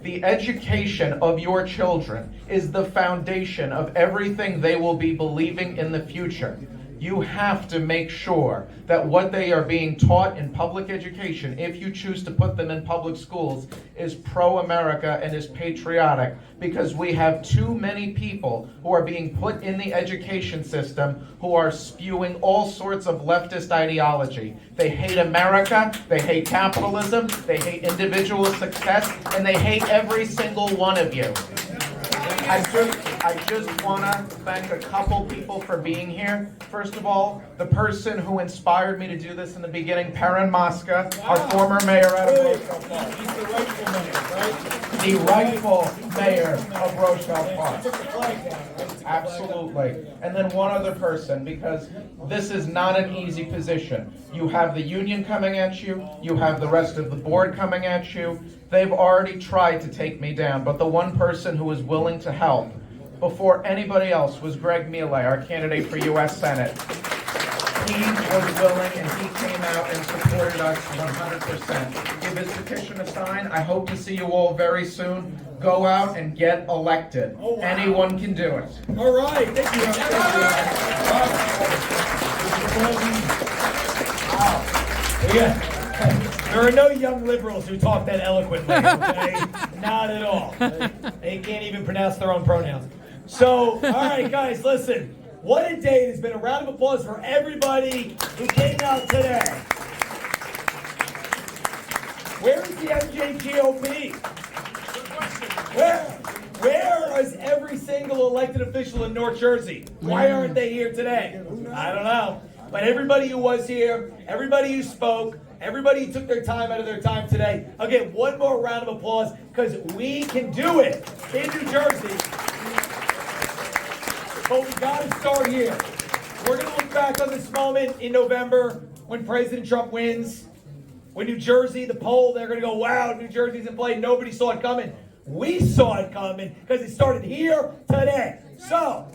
The education of your children is the foundation of everything they will be believing in the future. You have to make sure that what they are being taught in public education, if you choose to put them in public schools, is pro-America and is patriotic, because we have too many people who are being put in the education system who are spewing all sorts of leftist ideology. They hate America, they hate capitalism, they hate individual success, and they hate every single one of you. I just want to thank a couple people for being here. First of all, the person who inspired me to do this in the beginning, Perrin Mosca, our former mayor out of Rochelle Park. He's the rightful mayor, right? The rightful mayor of Rochelle Park. Took the flag down. Absolutely. And then one other person, because this is not an easy position. You have the union coming at you, you have the rest of the board coming at you. They've already tried to take me down, but the one person who was willing to help before anybody else was Greg Millet, our candidate for U.S. Senate. He was willing and he came out and supported us 100%. Give his petition a sign. I hope to see you all very soon. Go out and get elected. Oh, wow. Anyone can do it. All right. Thank you. There are no young liberals who talk that eloquently, okay? Not at all. They can't even pronounce their own pronouns. So, all right, guys, listen. What a day. There's been a round of applause for everybody who came out today. Where is the MJGOP? Where is every single elected official in North Jersey? Why aren't they here today? I don't know. But everybody who was here, everybody who spoke, everybody who took their time out of their time today, again, one more round of applause, because we can do it in New Jersey. But we got to start here. We're going to look back on this moment in November when President Trump wins. When New Jersey, the poll, they're going to go, wow, New Jersey's in play. Nobody saw it coming. We saw it coming because it started here today. So,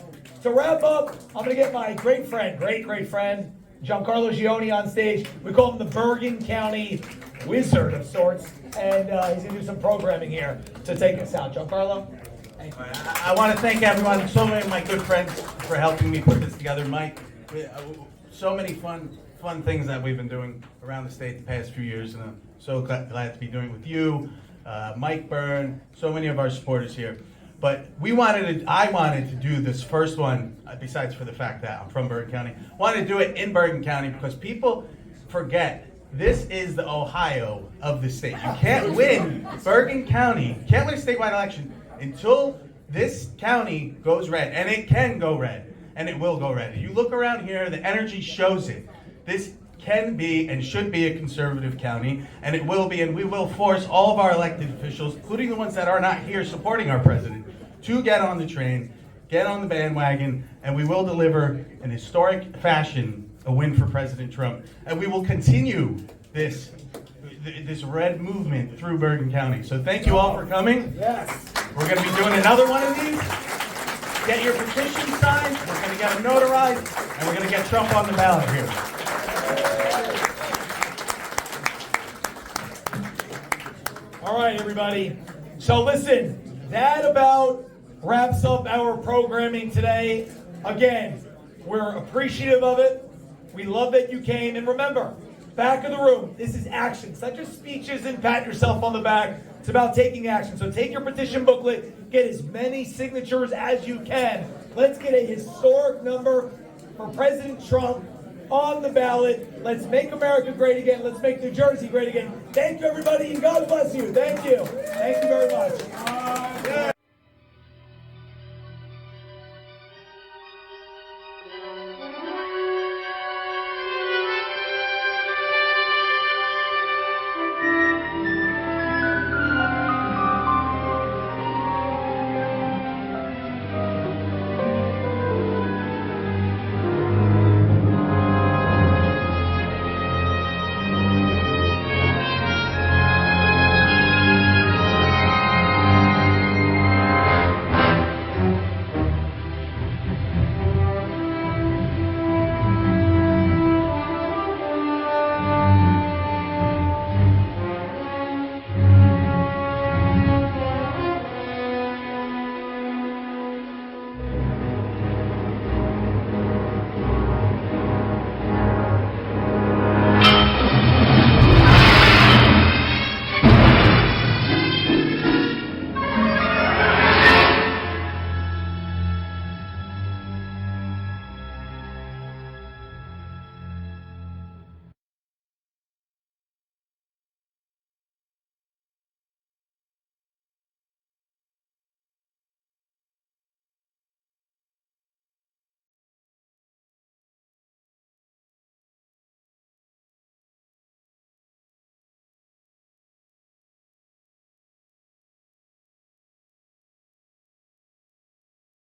to wrap up, I'm going to get my great friend, Giancarlo Gioni on stage. We call him the Bergen County Wizard of sorts. And he's going to do some programming here to take us out. Giancarlo? I want to thank everyone, so many of my good friends for helping me put this together. Mike, so many fun things that we've been doing around the state the past few years, and I'm so glad to be doing it with you, Mike Byrne, so many of our supporters here. But I wanted to do this first one, besides for the fact that I'm from Bergen County, wanted to do it in Bergen County because people forget this is the Ohio of the state. You can't win Bergen County, can't win a statewide election until this county goes red, and it can go red, and it will go red. You look around here, the energy shows it. This can be and should be a conservative county, and it will be, and we will force all of our elected officials, including the ones that are not here supporting our president, to get on the train, get on the bandwagon, and we will deliver in historic fashion a win for President Trump. And we will continue this red movement through Bergen County. So thank you all for coming. Yes. We're going to be doing another one of these. Get your petition signed. We're going to get them notarized, and we're going to get Trump on the ballot here. All right, everybody. So listen, that about wraps up our programming today. Again, we're appreciative of it. We love that you came. And remember, back of the room. This is action. It's not just speeches and pat yourself on the back. It's about taking action. So take your petition booklet, get as many signatures as you can. Let's get a historic number for President Trump on the ballot. Let's make America great again. Let's make New Jersey great again. Thank you, everybody, and God bless you. Thank you. Thank you very much.